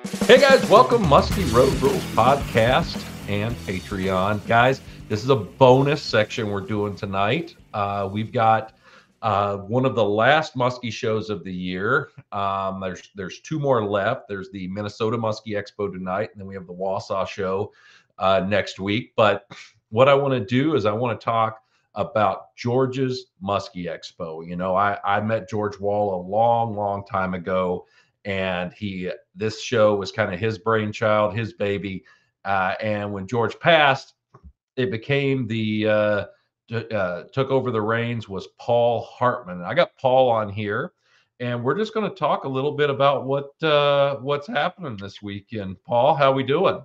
Hey guys, welcome Muskie Road Rules podcast and Patreon. Guys, this is a bonus section we're doing tonight. We've got one of the last Muskie shows of the year. There's two more left. There's the Minnesota Muskie Expo tonight, and then we have the Wausau show next week. But what I want to do is I want to talk about George's Muskie Expo. You know, I met George Wall a long time ago. And this show was kind of his brainchild, his baby. And when George passed, it became took over the reins was Paul Hartman. I got Paul on here, and we're just going to talk a little bit about what's happening this weekend. Paul, how we doing?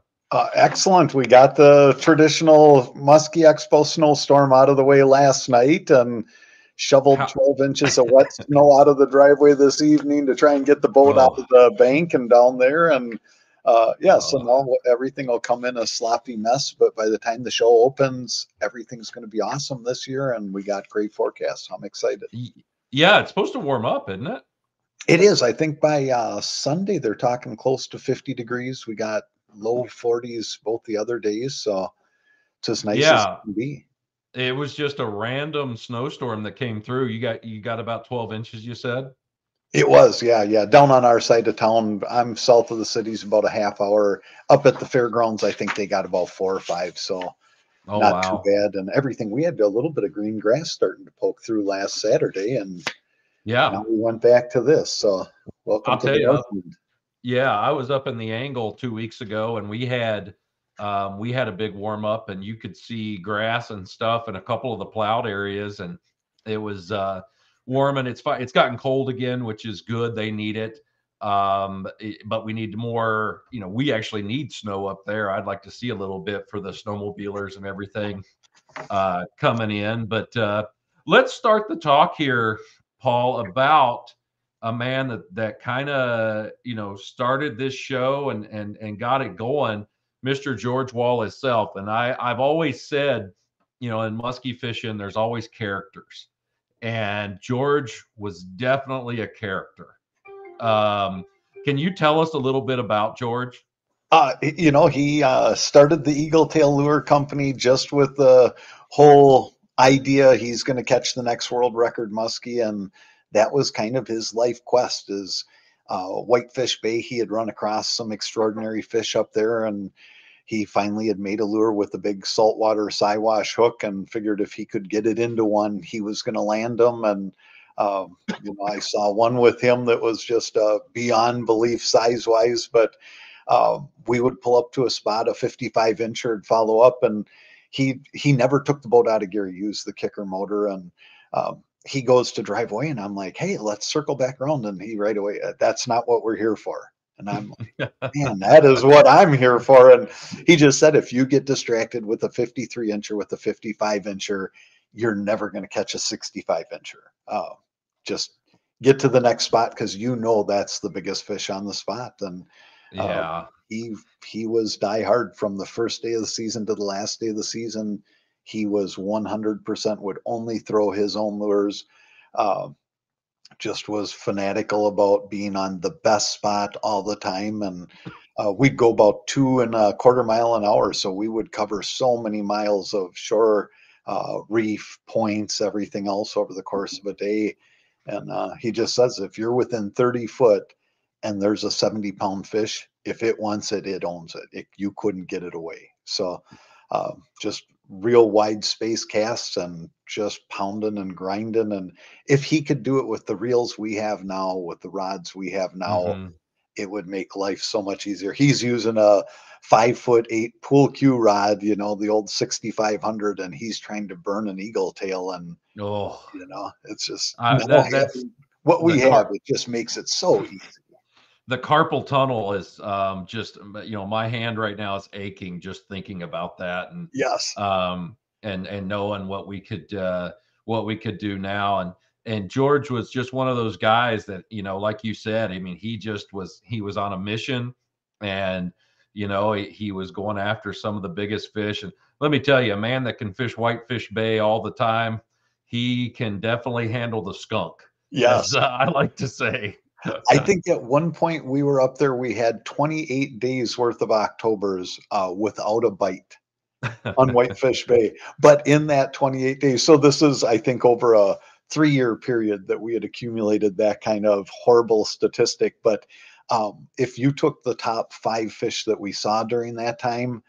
Excellent. We got the traditional Muskie Expo snowstorm out of the way last night and shoveled 12 inches of wet snow out of the driveway this evening to try and get the boat out of the bank and down there. And so now everything will come in a sloppy mess. But by the time the show opens, everything's going to be awesome this year. And we got great forecasts. I'm excited. Yeah, it's supposed to warm up, isn't it? It is. I think by Sunday, they're talking close to 50 degrees. We got low 40s both the other days. So it's as nice as it can be. It was just a random snowstorm that came through. You got about 12 inches, you said? It was, yeah. Down on our side of town. I'm south of the city's about a half hour. Up at the fairgrounds, I think they got about 4 or 5. So not too bad. And everything. We had a little bit of green grass starting to poke through last Saturday. And now we went back to this. So welcome to the Northland. Yeah, I was up in the Angle 2 weeks ago, and we had a big warm up, and you could see grass and stuff in a couple of the plowed areas, and it was warm, and it's gotten cold again, which is good. They need it. But we need more, we actually need snow up there. I'd like to see a little bit for the snowmobilers and everything coming in. But let's start the talk here, Paul, about a man that kind of, started this show and got it going, Mr. George Wall himself. And I've always said, in muskie fishing, there's always characters. And George was definitely a character. Can you tell us a little bit about George? He started the Eagle Tail Lure Company just with the whole idea he's going to catch the next world record muskie. And that was kind of his life quest is Whitefish Bay. He had run across some extraordinary fish up there, and he finally had made a lure with a big saltwater Siwash hook and figured if he could get it into one, he was going to land them. And, I saw one with him that was just beyond belief size-wise, but we would pull up to a spot, a 55-incher, and follow up, and he never took the boat out of gear. He used the kicker motor, and he goes to drive away, and I'm like, hey, let's circle back around. And he right away, that's not what we're here for. And I'm like, man, that is what I'm here for. And he just said, if you get distracted with a 53-incher, with a 55-incher, you're never going to catch a 65-incher. Just get to the next spot because that's the biggest fish on the spot. And he was diehard from the first day of the season to the last day of the season. He was 100% would only throw his own lures. Just was fanatical about being on the best spot all the time. And we'd go about 2.25 miles an hour. So we would cover so many miles of shore, reef, points, everything else over the course of a day. And he just says, if you're within 30 foot and there's a 70-pound fish, if it wants it, it owns it. You couldn't get it away. So just real wide space casts and just pounding and grinding. And if he could do it with the reels we have now, with the rods we have now, it would make life so much easier. He's using a 5'8" pool cue rod, the old 6500, and he's trying to burn an eagle tail. And it's just that's what we have. It just makes it so easy. The carpal tunnel is just, my hand right now is aching just thinking about that. And yes, and knowing what we could do now. And George was just one of those guys that, like you said, I mean, he was on a mission, and, he was going after some of the biggest fish. And let me tell you, a man that can fish Whitefish Bay all the time, he can definitely handle the skunk. Yes. As I like to say. I think at one point we were up there, we had 28 days worth of Octobers without a bite on Whitefish Bay. But in that 28 days, so this is, I think, over a 3-year period that we had accumulated that kind of horrible statistic. But if you took the top 5 fish that we saw during that time,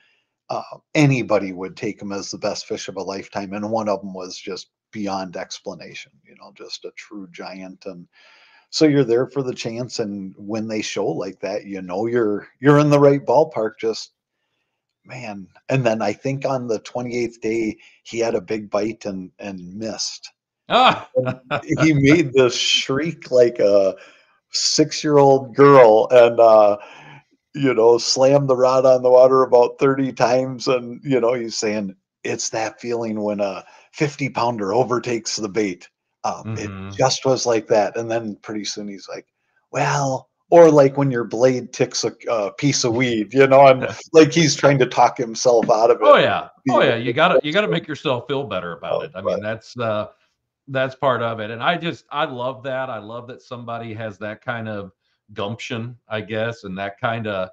uh, anybody would take them as the best fish of a lifetime. And one of them was just beyond explanation, just a true giant. And so you're there for the chance. And when they show like that, you're in the right ballpark. Just man. And then I think on the 28th day, he had a big bite and missed. Ah, And he made this shriek like a 6-year-old girl, and slammed the rod on the water about 30 times. And he's saying it's that feeling when a 50-pounder overtakes the bait. It mhm. just was like that. And then pretty soon he's like, well, or like when your blade ticks a piece of weed, and like he's trying to talk himself out of it. Oh yeah. Oh yeah. You gotta make yourself feel better about it. I mean, But that's part of it. And I love that. I love that somebody has that kind of gumption, I guess, and that kind of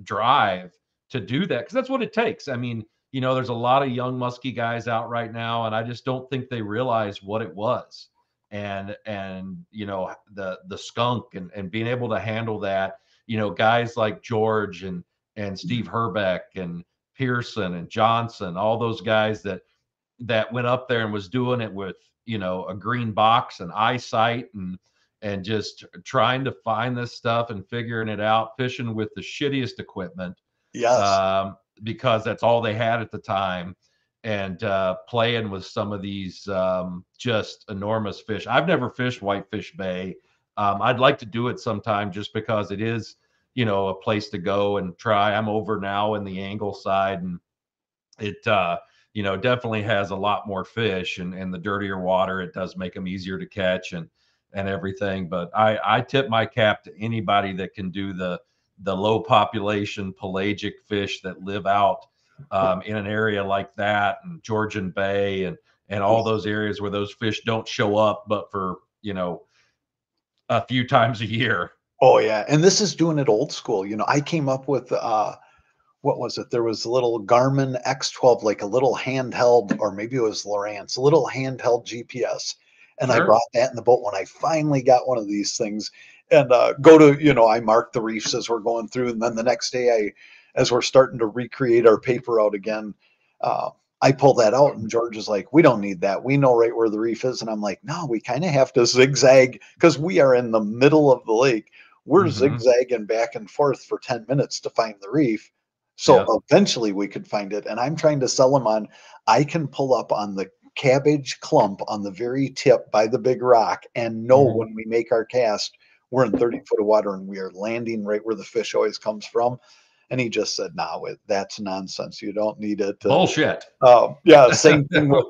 drive to do that, because that's what it takes. I mean, there's a lot of young muskie guys out right now, and I just don't think they realize what it was. And the skunk and being able to handle that, guys like George and Steve Herbeck and Pearson and Johnson, all those guys that went up there and was doing it with a green box and eyesight and just trying to find this stuff and figuring it out, fishing with the shittiest equipment, yes, because that's all they had at the time, and playing with some of these just enormous fish. I've never fished Whitefish Bay. I'd like to do it sometime, just because it is a place to go and try. I'm over now in the angle side, and it definitely has a lot more fish, and the dirtier water, it does make them easier to catch and everything. But I tip my cap to anybody that can do the low population pelagic fish that live out in an area like that, and Georgian Bay and all those areas where those fish don't show up but for a few times a year. oh yeah. And this is doing it old school. I came up with what was it? There was a little Garmin X12, like a little handheld, or maybe it was Lowrance, a little handheld GPS. And I Sure. brought that in the boat when I finally got one of these things. And go to, I marked the reefs as we're going through. And then the next day, as we're starting to recreate our paper out again, uh, I pull that out, and George is like, we don't need that. We know right where the reef is. And I'm like, no, we kind of have to zigzag because we are in the middle of the lake. We're Hmm. zigzagging back and forth for 10 minutes to find the reef. Yeah. So eventually we could find it. And I'm trying to sell them on, I can pull up on the cabbage clump on the very tip by the big rock and know Hmm. when we make our cast, we're in 30 foot of water and we are landing right where the fish always comes from. And he just said, no, that's nonsense. You don't need it. And Bullshit. yeah, same thing with,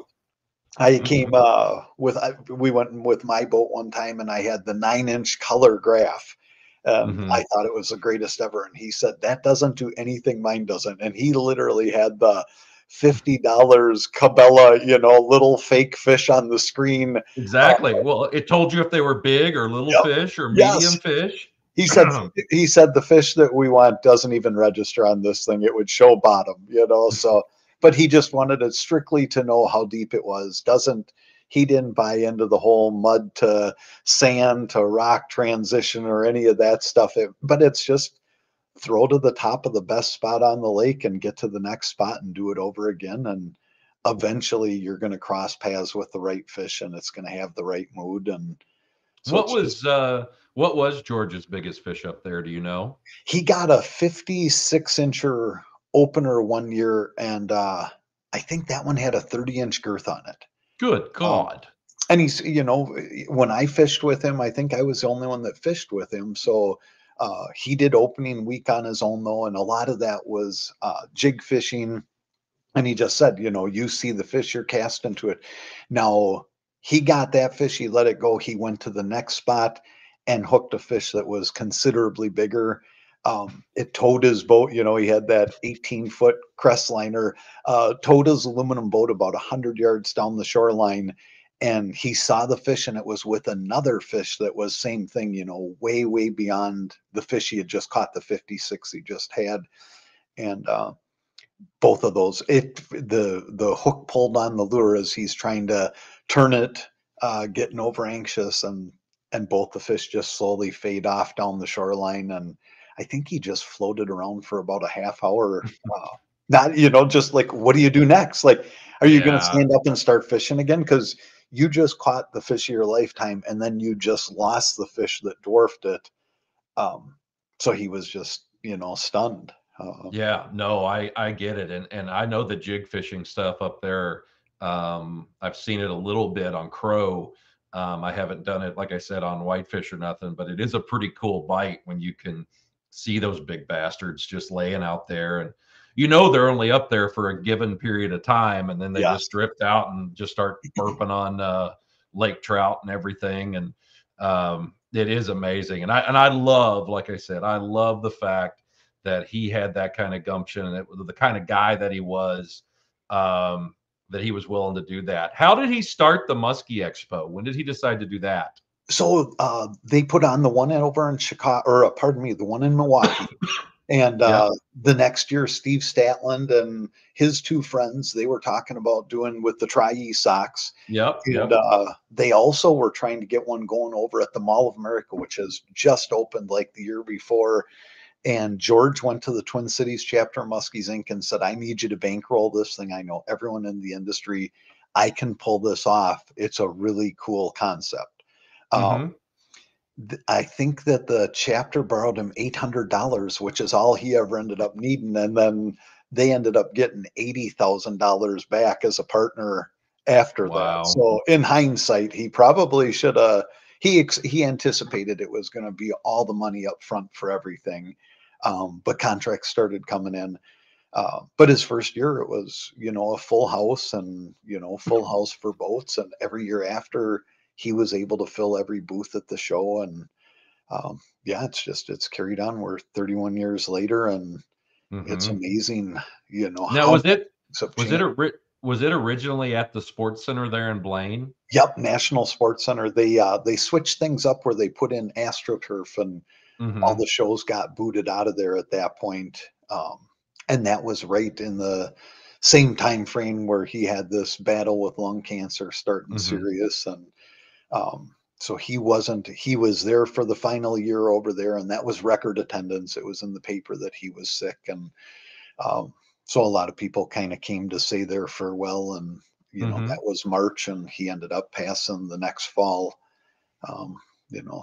I came Hmm. we went with my boat one time and I had the 9-inch color graph. And I Hmm. thought it was the greatest ever. And he said, that doesn't do anything mine doesn't. And he literally had the $50 Cabela, little fake fish on the screen. Exactly. Well, it told you if they were big or little Yep. fish or medium Yes. fish. He said he said the fish that we want doesn't even register on this thing. It would show bottom. So but he just wanted it strictly to know how deep it was. Doesn't He didn't buy into the whole mud to sand to rock transition or any of that stuff. But it's just throw to the top of the best spot on the lake and get to the next spot and do it over again. And eventually you're going to cross paths with the right fish and it's going to have the right mood. And so What it's just was uh what was George's biggest fish up there? Do you know? he got a 56-incher opener one year, and I think that one had a 30-inch girth on it. Good Um, God. and he's, when I fished with him, I think I was the only one that fished with him. So he did opening week on his own, though, and a lot of that was jig fishing. And he just said, you see the fish, you're cast into it. Now, he got that fish, he let it go. He went to the next spot and hooked a fish that was considerably bigger. It towed his boat. He had that 18-foot crest liner, towed his aluminum boat about 100 yards down the shoreline. and he saw the fish, and it was with another fish that was same thing, way, way beyond the fish he had just caught, the 56 he just had. And both of those, the hook pulled on the lure as he's trying to turn it, getting over anxious, and both the fish just slowly fade off down the shoreline. And I think he just floated around for about a half hour. Not, just like, what do you do next? Like, are you going to Yeah. stand up and start fishing again? Because you just caught the fish of your lifetime, and then you just lost the fish that dwarfed it. So he was just, stunned. Yeah, no, I get it, and I know the jig fishing stuff up there. I've seen it a little bit on Crow. I haven't done it, like I said, on whitefish or nothing, but it is a pretty cool bite when you can see those big bastards just laying out there, and they're only up there for a given period of time, and then they Yes. just drift out and just start burping on lake trout and everything, and it is amazing. And I love, like I said, I love the fact that he had that kind of gumption, and it was the kind of guy that he was, that he was willing to do that. How did he start the Muskie Expo? When did he decide to do that? So they put on the one over in Chicago, or pardon me, the one in Milwaukee. And Yep. the next year, Steve Statland and his two friends, they were talking about doing with the Tri-E socks. Yep. And Yep. they also were trying to get one going over at the Mall of America, which has just opened like the year before. And George went to the Twin Cities chapter of Muskies Inc. and said, I need you to bankroll this thing. I know everyone in the industry. I can pull this off. It's a really cool concept. Mm-hmm. I think that the chapter borrowed him $800, which is all he ever ended up needing. And then they ended up getting $80,000 back as a partner after that. Wow. So in hindsight, he probably should have. He anticipated it was going to be all the money up front for everything, but contracts started coming in. But his first year, it was, a full house, and, full house for boats. And every year after, he was able to fill every booth at the show. And yeah, it's carried on. We're 31 years later, and it's Mm-hmm. amazing, Now, how much things have was it changed. was it originally at the Sports Center there in Blaine? Yep, National Sports Center. They switched things up where they put in AstroTurf, and all Mm-hmm. the shows got booted out of there at that point. And that was right in the same time frame where he had this battle with lung cancer starting Mm-hmm. serious. And so he was there for the final year over there, and that was record attendance. It was in the paper that he was sick. And um, so a lot of people kind of came to say their farewell. And Mm-hmm. that was March, and he ended up passing the next fall. um,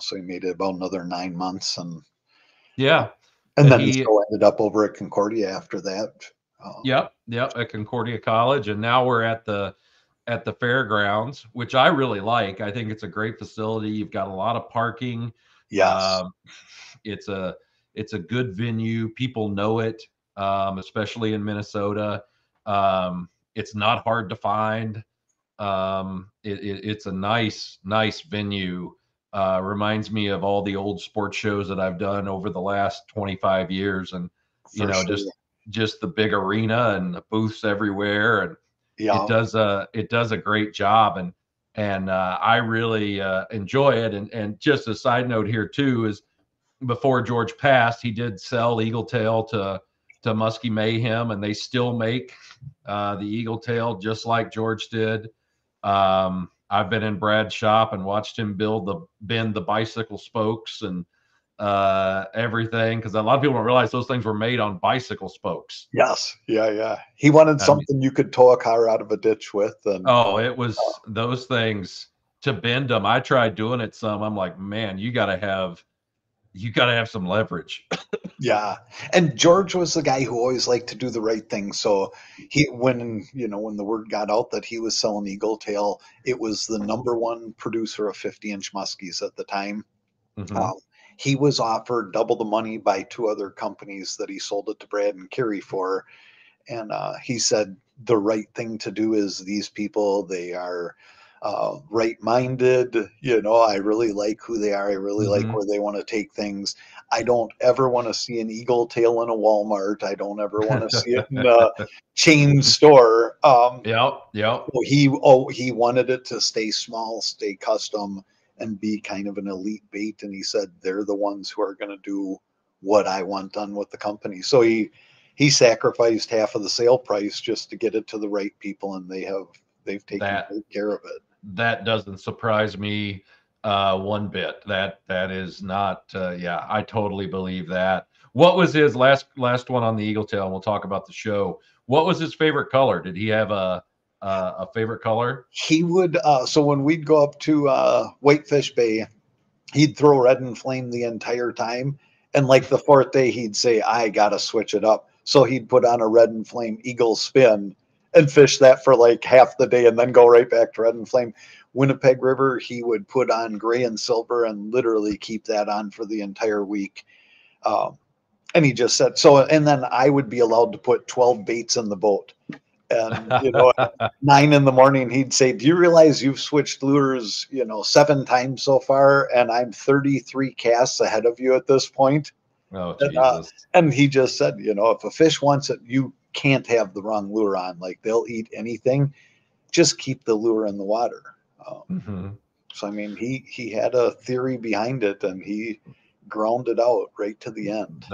so he made it about another 9 months. Yeah. And then the He show ended up over at Concordia after that. Yep, yep, at Concordia College, and now we're at the fairgrounds, which I really like. I think it's a great facility. You've got a lot of parking. Yes. Um, it's a it's a good venue. People know it, especially in Minnesota. It's not hard to find. It's a nice venue. Reminds me of all the old sports shows that I've done over the last 25 years, and For sure. just the big arena and the booths everywhere, and Yeah. it does a great job, and I really enjoy it. And just a side note here too is before George passed, he did sell Eagle Tail to Muskie Mayhem, and they still make the Eagle Tail just like George did. I've been in Brad's shop and watched him bend the bicycle spokes and everything, because a lot of people don't realize those things were made on bicycle spokes. Yes. Yeah. Yeah. He wanted I mean, something you could tow a car out of a ditch with. And oh, it was those things to bend them. I tried doing it some. I'm like, man, you got to have some leverage. yeah. And George was the guy who always liked to do the right thing. So when the word got out that he was selling Eagle Tail, it was the number one producer of 50-inch muskies at the time. Hmm. Um, he was offered double the money by two other companies that he sold it to Brad and Kerry for. And he said the right thing to do is these people, they are right-minded. You know, I really like who they are. I really like Hmm. where they want to take things. I don't ever want to see an eagle tail in a Walmart. I don't ever want to see it in a chain store. Yep, yep. So he wanted it to stay small, stay custom, and be kind of an elite bait. And he said they're the ones who are going to do what I want done with the company. So he sacrificed half of the sale price just to get it to the right people, and they've taken That great care of it. that doesn't surprise me one bit. That is not. Yeah, I totally believe that. What was his last one on the Eagle Tail? We'll talk about the show. What was his favorite color? Did he have a favorite color? He would so when we'd go up to Whitefish Bay, he'd throw red and flame the entire time. And like the fourth day, he'd say, I got to switch it up. So he'd put on a red and flame eagle spin and fish that for like half the day and then go right back to red and flame. Winnipeg River, he would put on gray and silver and literally keep that on for the entire week. Um, and he just said, so, and then I would be allowed to put 12 baits in the boat. And, you know, at 9 in the morning, he'd say, do you realize you've switched lures, 7 times so far, and I'm 33 casts ahead of you at this point? Oh, And, Jesus. and he just said, if a fish wants it, you can't have the wrong lure on. Like, they'll eat anything. Just keep the lure in the water. Um, Hmm. so, I mean, he had a theory behind it, and he ground it out right to the end.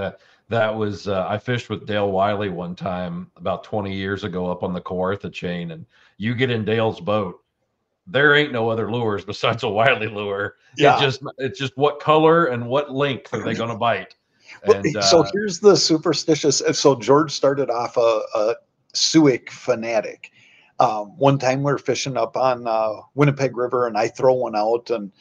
That was I fished with Dale Wiley one time about 20 years ago up on the Kawartha chain, and you get in Dale's boat, there ain't no other lures besides a Wiley lure. Yeah. It's just what color and what length are they going to bite, Well, and so here's the superstitious. So George started off a Suic fanatic. One time we are fishing up on Winnipeg River, and I throw one out, and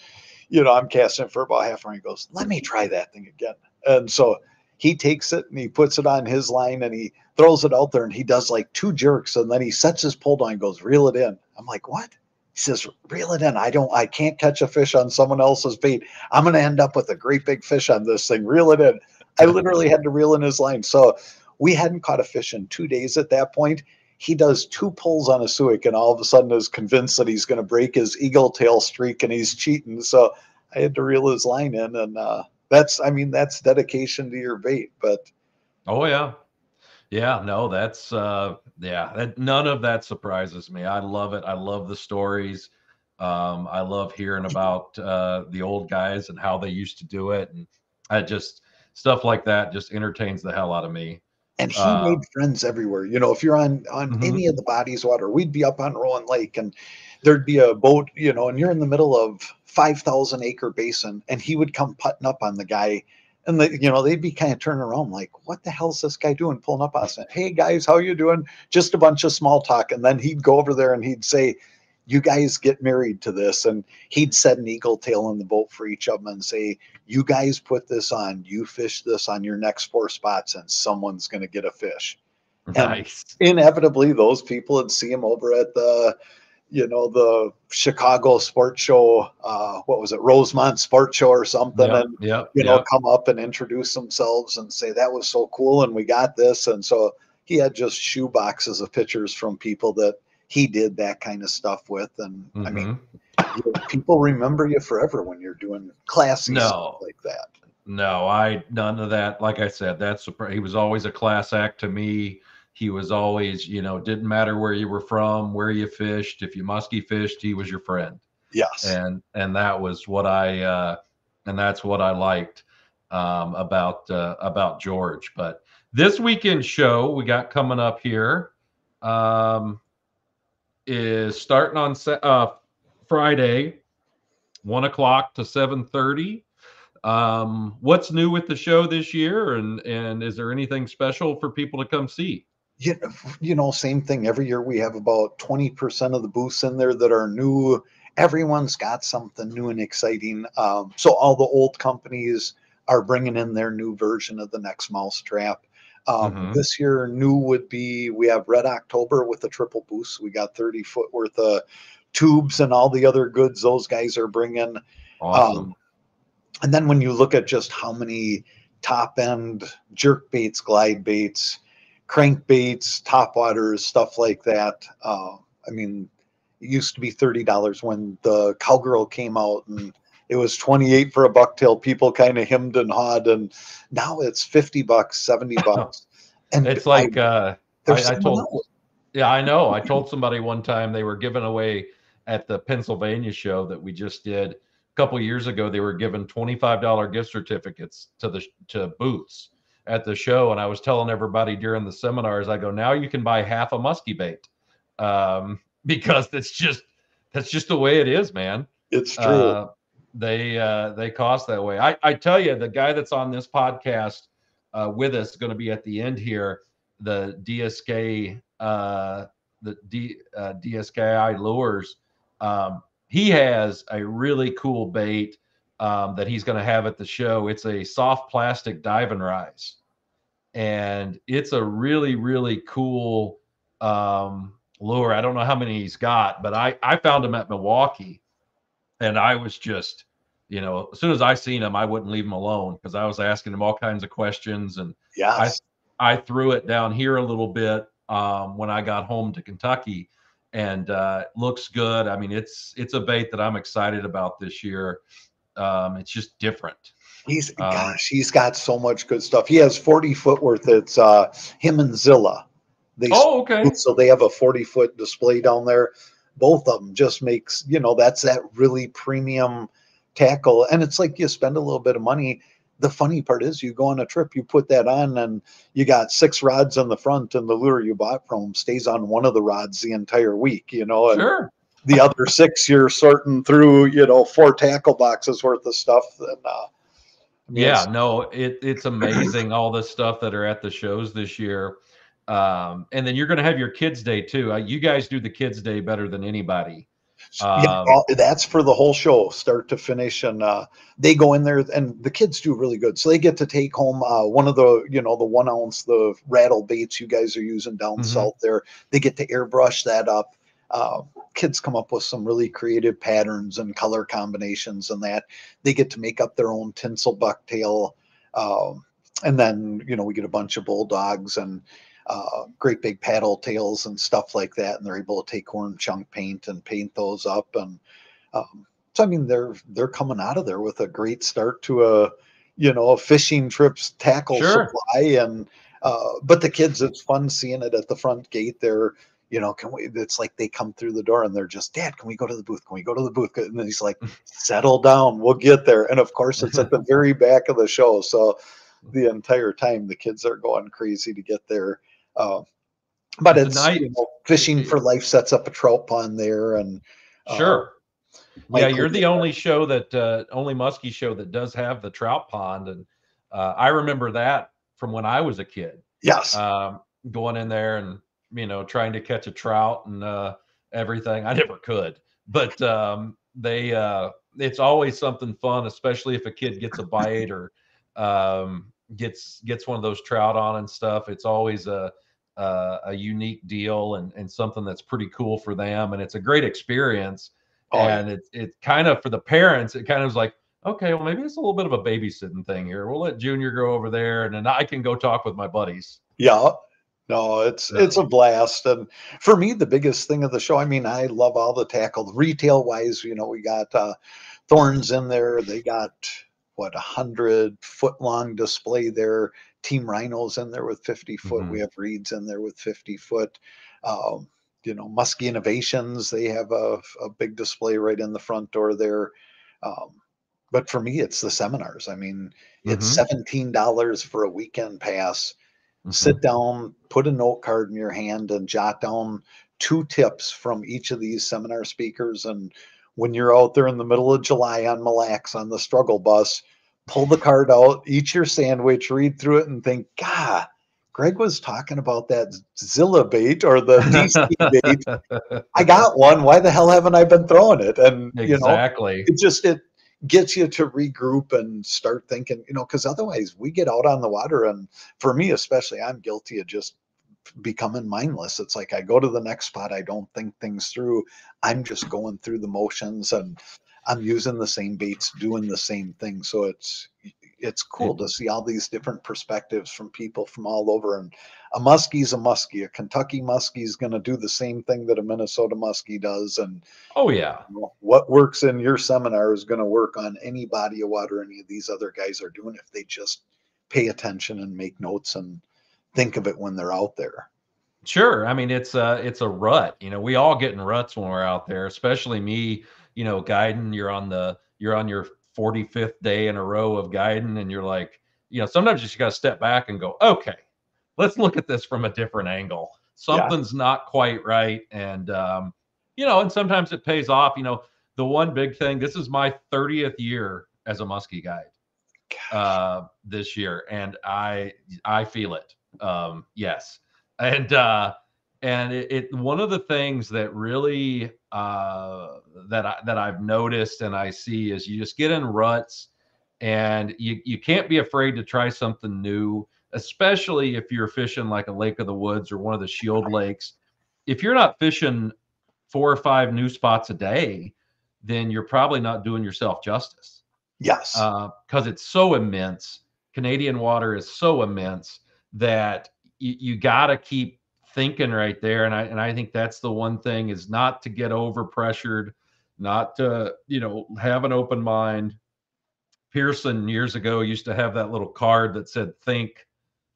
I'm casting for about half an hour. He goes, "Let me try that thing again." And so he takes it and he puts it on his line and he throws it out there, and he does like 2 jerks, and then he sets his pull down and goes, "Reel it in." I'm like, "What?" He says, "Reel it in. I can't catch a fish on someone else's bait. I'm going to end up with a great big fish on this thing. Reel it in." I literally had to reel in his line. So we hadn't caught a fish in 2 days at that point. He does 2 pulls on a Suic and all of a sudden is convinced that he's going to break his eagle tail streak and he's cheating. So I had to reel his line in, and that's dedication to your bait. But oh yeah, yeah, no, that's yeah, none of that surprises me. I love it. I love the stories. I love hearing about the old guys and how they used to do it, and I just stuff like that just entertains the hell out of me. and he Uh, made friends everywhere. If you're on mhm. any of the bodies water, we'd be up on Rowan Lake, and there'd be a boat, and you're in the middle of 5,000 acre basin, and he would come putting up on the guy, and they'd be kind of turning around like, "What the hell's this guy doing pulling up on us?" "Hey guys, how you doing?" Just a bunch of small talk, and then he'd go over there and he'd say, "You guys get married to this," and he'd set an eagle tail in the boat for each of them and say, "You guys put this on, you fish this on your next 4 spots, and someone's going to get a fish." And Nice. inevitably, those people would see him over at the Chicago Sports Show. What was it, Rosemont Sports Show or something? Yep, And yep, yep. come up and introduce themselves and say that was so cool, and we got this. And so he had just shoe boxes of pictures from people that he did that kind of stuff with. And I mean, Hmm. people remember you forever when you're doing classy stuff No, like that. no, none of that. Like I said, he was always a class act to me. He was always, didn't matter where you were from, where you fished. If you muskie fished, he was your friend. Yes. And that was what and that's what I liked about George. But this weekend show we got coming up here um, is starting on Friday, 1 o'clock to 7:30. What's new with the show this year, and is there anything special for people to come see? Same thing. Every year we have about 20% of the booths in there that are new. Everyone's got something new and exciting. So all the old companies are bringing in their new version of the next mousetrap. Hmm. This year, new would be we have Red October with the triple boost. We got 30 foot worth of tubes and all the other goods those guys are bringing. Awesome. Um, and then when you look at just how many top end jerk baits, glide baits, crankbaits, top waters, stuff like that. I mean, It used to be $30 when the Cowgirl came out, and it was 28 for a bucktail. People kind of hemmed and hawed, and now it's $50, $70. And It's like they're I selling told, out. yeah, I know. I told somebody one time they were giving away at the Pennsylvania show that we just did a couple years ago. They were giving $25 gift certificates to booths at the show, and I was telling everybody during the seminars, I go, now you can buy half a muskie bait, because that's just the way it is, man. It's true. They cost that way. I tell you, the guy that's on this podcast with us is going to be at the end here, the DSK DSKI lures. He has a really cool bait that he's going to have at the show. It's a soft plastic dive and rise, and it's a really, really cool lure. I don't know how many he's got, but I found him at Milwaukee, and I was just, as soon as I seen him, I wouldn't leave him alone because I was asking him all kinds of questions, and Yes. I threw it down here a little bit when I got home to Kentucky, and it looks good. I mean, it's a bait that I'm excited about this year. It's just different. He's got so much good stuff. He has 40-foot worth. It's him and Zilla. Okay. So they have a 40-foot display down there. Both of them just makes, that's that really premium tackle. And it's like you spend a little bit of money. The funny part is you go on a trip, you put that on, and you got 6 rods on the front, and the lure you bought from him stays on one of the rods the entire week, and Sure. the other 6 you're sorting through, 4 tackle boxes worth of stuff. And yeah, no, it's amazing all the stuff that are at the shows this year. And then you're going to have your kids' day too. You guys do the kids' day better than anybody. Yeah, that's for the whole show, start to finish, and they go in there, and the kids do really good. So they get to take home one of the, the 1 ounce, the rattle baits you guys are using down south there. They get to airbrush that up. Kids come up with some really creative patterns and color combinations, and that they get to make up their own tinsel bucktail. And then, we get a bunch of bulldogs and great big paddle tails and stuff like that, and they're able to take horn chunk paint and paint those up. And so I mean, they're coming out of there with a great start to a fishing trip's tackle supply. And but the kids, it's fun seeing it at the front gate there. It's like they come through the door and they're just, Dad, can we go to the booth? Can we go to the booth? And then he's like, settle down, we'll get there. And of course it's at the very back of the show, so the entire time the kids are going crazy to get there. But it's Fishing for Life sets up a trout pond there, and sure. Yeah, you're the only show that only muskie show that does have the trout pond, and I remember that from when I was a kid. Yes, going in there and trying to catch a trout and everything. I never could, but it's always something fun, especially if a kid gets a bite or gets one of those trout on and stuff. It's always a unique deal and something that's pretty cool for them, and it's a great experience. And it kind of, for the parents, it kind of was like, okay, well, maybe it's a little bit of a babysitting thing here. We'll let Junior go over there, and then I can go talk with my buddies. Yeah. No, it's a blast. And for me, the biggest thing of the show, I mean, I love all the tackle. Retail wise, we got Thorns in there. They got 100-foot long display there. Team Rhinos in there with 50-foot. We have Reeds in there with 50-foot. Muskie Innovations, they have a big display right in the front door there. But for me, it's the seminars. I mean, it's $17 for a weekend pass. Sit down, put a note card in your hand, and jot down 2 tips from each of these seminar speakers. And when you're out there in the middle of July on Mille Lacs on the struggle bus, pull the card out, eat your sandwich, read through it, and think, God, Gregg was talking about that Zilla bait or the DC bait. I got one. Why the hell haven't I been throwing it? And exactly, it gets you to regroup and start thinking, because otherwise we get out on the water, and for me especially, I'm guilty of just becoming mindless. It's like I go to the next spot, I don't think things through. I'm just going through the motions, and I'm using the same baits, doing the same thing. So it's it's cool to see all these different perspectives from people from all over. And a muskie's a muskie. A Kentucky muskie is going to do the same thing that a Minnesota muskie does. And Oh yeah. what works in your seminar is going to work on any body of water any of these other guys are doing if they just pay attention and make notes and think of it when they're out there. Sure. I mean, it's a rut. You know, we all get in ruts when we're out there, especially me, you know, guiding. You're on your 45th day in a row of guiding, and you're like, you know, sometimes you just got to step back and go, okay, let's look at this from a different angle. Yeah. Something's not quite right. And you know, and sometimes it pays off. You know, the one big thing, this is my 30th year as a muskie guide this year, and I feel it. Yes. And it one of the things that really that I've noticed and I see is you just get in ruts, and you can't be afraid to try something new, especially if you're fishing like a Lake of the Woods or one of the shield lakes. If you're not fishing 4 or 5 new spots a day, then you're probably not doing yourself justice. Yes. Because it's so immense. Canadian water is so immense that you got to keep thinking right there. And I think that's the one thing, is not to get over pressured, not to, you know, have an open mind. Pearson years ago used to have that little card that said think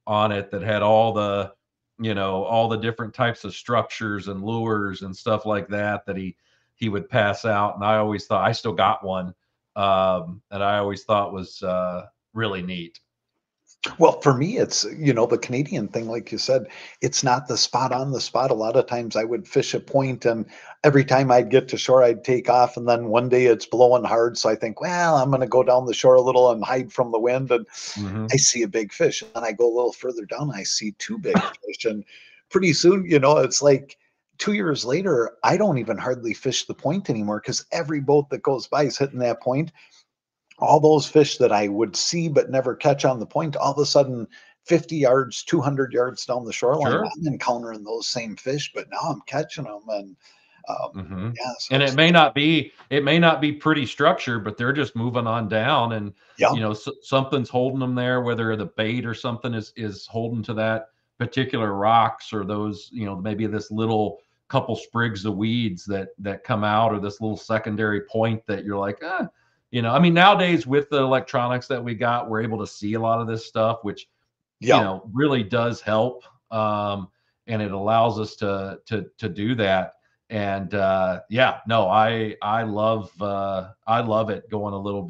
on it, that had all the, you know, all the different types of structures and lures and stuff like that that he would pass out. And I always thought, I still got one, that I always thought was really neat. Well, for me, it's, the Canadian thing, like you said, it's not the spot on the spot. A lot of times I would fish a point, and every time I'd get to shore, I'd take off. And then one day it's blowing hard. So I think, well, I'm going to go down the shore a little and hide from the wind. And Mm-hmm. I see a big fish. And then I go a little further down, and I see two big fish. And pretty soon, it's like 2 years later, I don't even hardly fish the point anymore, because every boat that goes by is hitting that point. All those fish that I would see but never catch on the point, all of a sudden, 50 yards, 200 yards down the shoreline, Sure. I'm encountering those same fish, but now I'm catching them. And Mm-hmm. yeah, so And it's, it may not be pretty structure, but they're just moving on down, and yeah, you know, something's holding them there, whether the bait or something is holding to that particular rocks, or those, you know, maybe this little couple sprigs of weeds that come out, or this little secondary point that you're like, you know, I mean, nowadays with the electronics that we got, we're able to see a lot of this stuff, which, you yeah. know, really does help. And it allows us to do that. And yeah, no, I love it going a little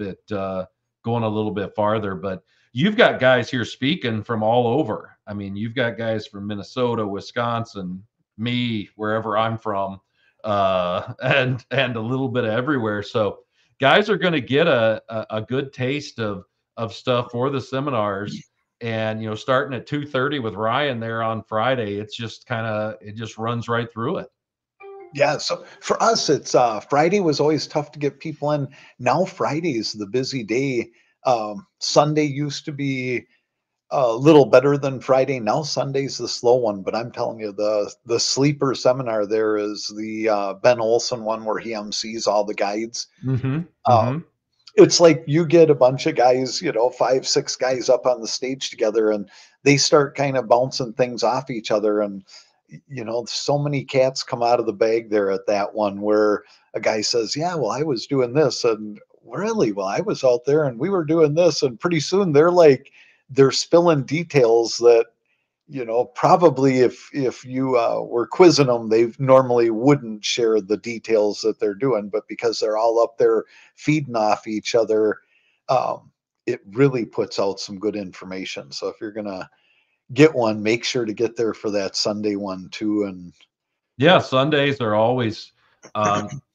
bit farther. But you've got guys here speaking from all over. I mean, you've got guys from Minnesota, Wisconsin, me, wherever I'm from, and a little bit of everywhere. So guys are going to get a good taste of stuff for the seminars. And you know, starting at 2:30 with Ryan there on Friday, it's just it just runs right through it. Yeah, so for us, it's Friday was always tough to get people in. Now Friday is the busy day. Sunday used to be a little better than Friday. Now Sunday's the slow one, but I'm telling you, the sleeper seminar there is the Ben Olson one, where he MCs all the guides. Mm-hmm. Uh, Mm-hmm. it's like you get a bunch of guys, 5, 6 guys up on the stage together, and they start kind of bouncing things off each other. And so many cats come out of the bag there at that one, where a guy says, yeah, well, I was doing this, and really, well, I was out there and we were doing this. And pretty soon they're spilling details that, probably if you were quizzing them, they normally wouldn't share the details that they're doing, but because they're all up there feeding off each other, it really puts out some good information. So if you're gonna get one, make sure to get there for that Sunday one too. And Yeah, Sundays are always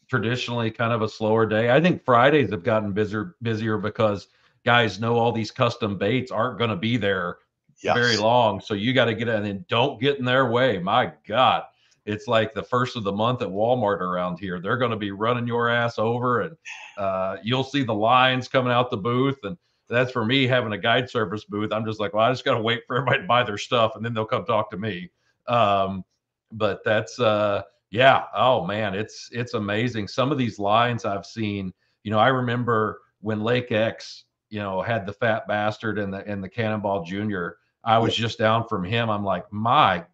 traditionally kind of a slower day. I think Fridays have gotten busier because guys know all these custom baits aren't going to be there very yes, long, so you got to get in and don't get in their way. My God, it's like the first of the month at Walmart around here. They're going to be running your ass over, and you'll see the lines coming out the booth. And that's for me having a guide service booth. I'm just like, well, I just got to wait for everybody to buy their stuff, and then they'll come talk to me. But that's yeah, oh man, it's amazing. Some of these lines I've seen, you know, I remember when Lake X, had the Fat Bastard and the Cannonball Junior. I was just down from him. I'm like, my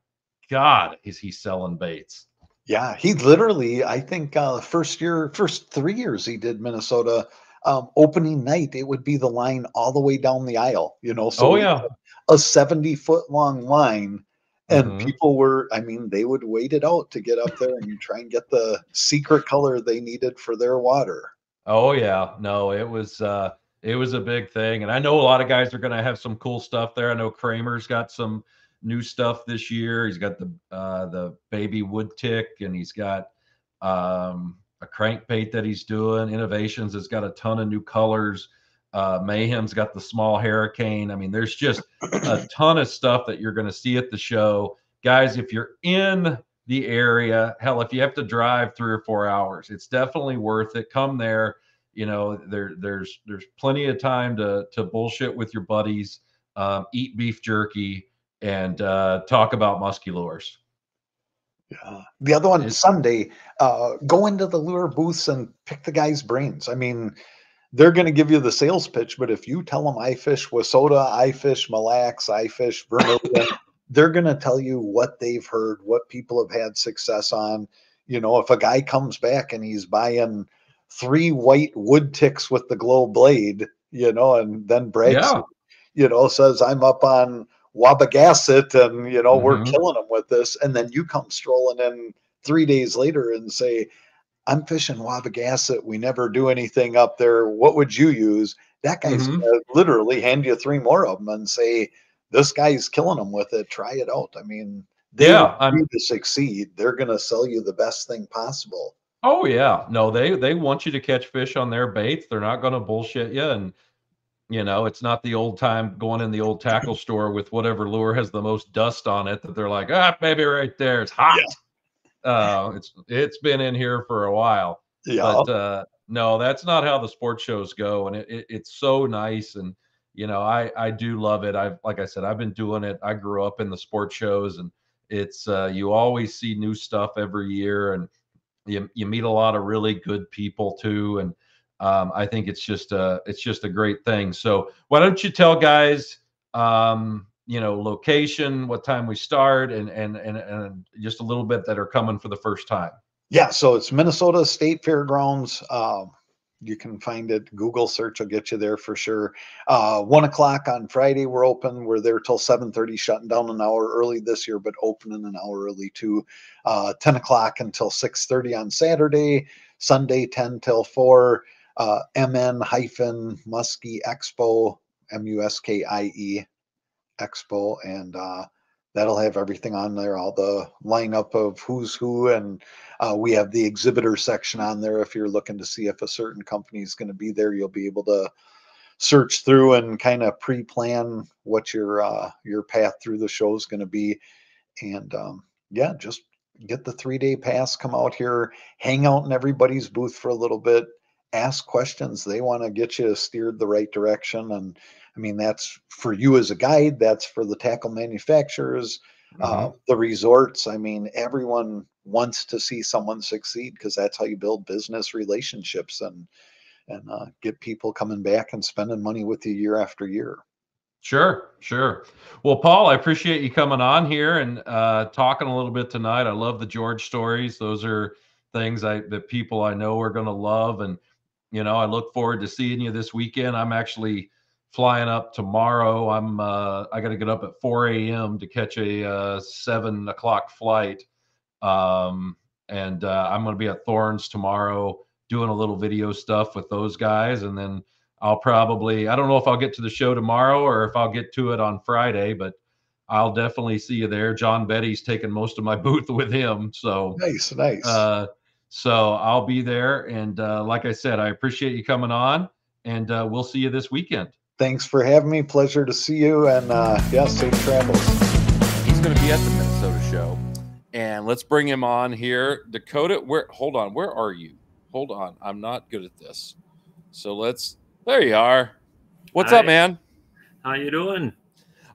God, is he selling baits? Yeah, he literally, I think, first 3 years he did Minnesota, opening night, it would be the line all the way down the aisle, so Oh we yeah. had a 70-foot long line, and Hmm. people were, I mean, they would wait it out to get up there and try and get the secret color they needed for their water. Oh yeah. No, it was a big thing. And I know a lot of guys are gonna have some cool stuff there. I know Kramer's got some new stuff this year. He's got the baby wood tick, and he's got a crankbait that he's doing. Innovations has got a ton of new colors. Mayhem's got the small hurricane. I mean, there's just a ton of stuff that you're gonna see at the show. Guys, if you're in the area, hell, if you have to drive 3 or 4 hours, it's definitely worth it. Come there. There's plenty of time to bullshit with your buddies, eat beef jerky, and talk about musky lures. Yeah. The other one, It's Sunday, go into the lure booths and pick the guy's brains. I mean, they're going to give you the sales pitch, but if you tell them I fish Wasota, I fish Mille Lacs, I fish Vermilion, they're going to tell you what they've heard, what people have had success on. If a guy comes back and he's buying 3 white wood ticks with the glow blade, and then brags, yeah. says I'm up on Wabagasset and, we're Hmm. killing them with this. And then you come strolling in 3 days later and say, I'm fishing Wabagasset. We never do anything up there. What would you use? That guy's Hmm. gonna literally hand you 3 more of them and say, this guy's killing them with it. Try it out. I mean, they want Yeah. you to succeed. They're gonna sell you the best thing possible. Oh yeah. No, they want you to catch fish on their baits. They're not going to bullshit you. And it's not the old time going in the old tackle store with whatever lure has the most dust on it that they're like, maybe right there, it's hot. Yeah. It's been in here for a while, Yeah. but no, that's not how the sports shows go, and it's so nice. And I do love it. Like I said, I've been doing it. I grew up in the sports shows, and it's you always see new stuff every year, and you meet a lot of really good people too. And I think it's just a great thing. So why don't you tell guys, location, what time we start, and just a little bit that are coming for the first time. Yeah, so it's Minnesota State Fairgrounds. You can find it. Google search will get you there for sure. 1 o'clock on Friday, we're open. We're there till 7:30, shutting down an hour early this year, but opening an hour early too. 10 o'clock until 6:30 on Saturday. Sunday 10 till 4. MN-Muskie Expo, Muskie Expo, and that'll have everything on there, all the lineup of who's who, and we have the exhibitor section on there. If you're looking to see if a certain company is going to be there, you'll be able to search through and kind of pre-plan what your path through the show is going to be. And yeah, just get the 3-day pass, come out here, hang out in everybody's booth for a little bit, ask questions. They want to get you steered the right direction. And I mean, that's for you as a guide, that's for the tackle manufacturers, Mm-hmm. the resorts. I mean, everyone wants to see someone succeed because that's how you build business relationships and get people coming back and spending money with you year after year. Sure, sure. Well, Paul, I appreciate you coming on here and talking a little bit tonight. I love the George stories. Those are things that people I know are going to love. And I look forward to seeing you this weekend. I'm actually flying up tomorrow. I got to get up at 4 a.m. to catch a 7 o'clock flight. And I'm going to be at Thorns tomorrow doing a little video stuff with those guys. And then I don't know if I'll get to the show tomorrow or if I'll get to it on Friday, but I'll definitely see you there. John Betty's taking most of my booth with him. Nice, nice. Uh, so I'll be there. And like I said, I appreciate you coming on, and we'll see you this weekend. Thanks for having me. Pleasure to see you. And yeah, safe travels. He's going to be at the Minnesota show. And let's bring him on here. Dakota, hold on. Where are you? Hold on. I'm not good at this. So there you are. What's Hi. up, man? How you doing?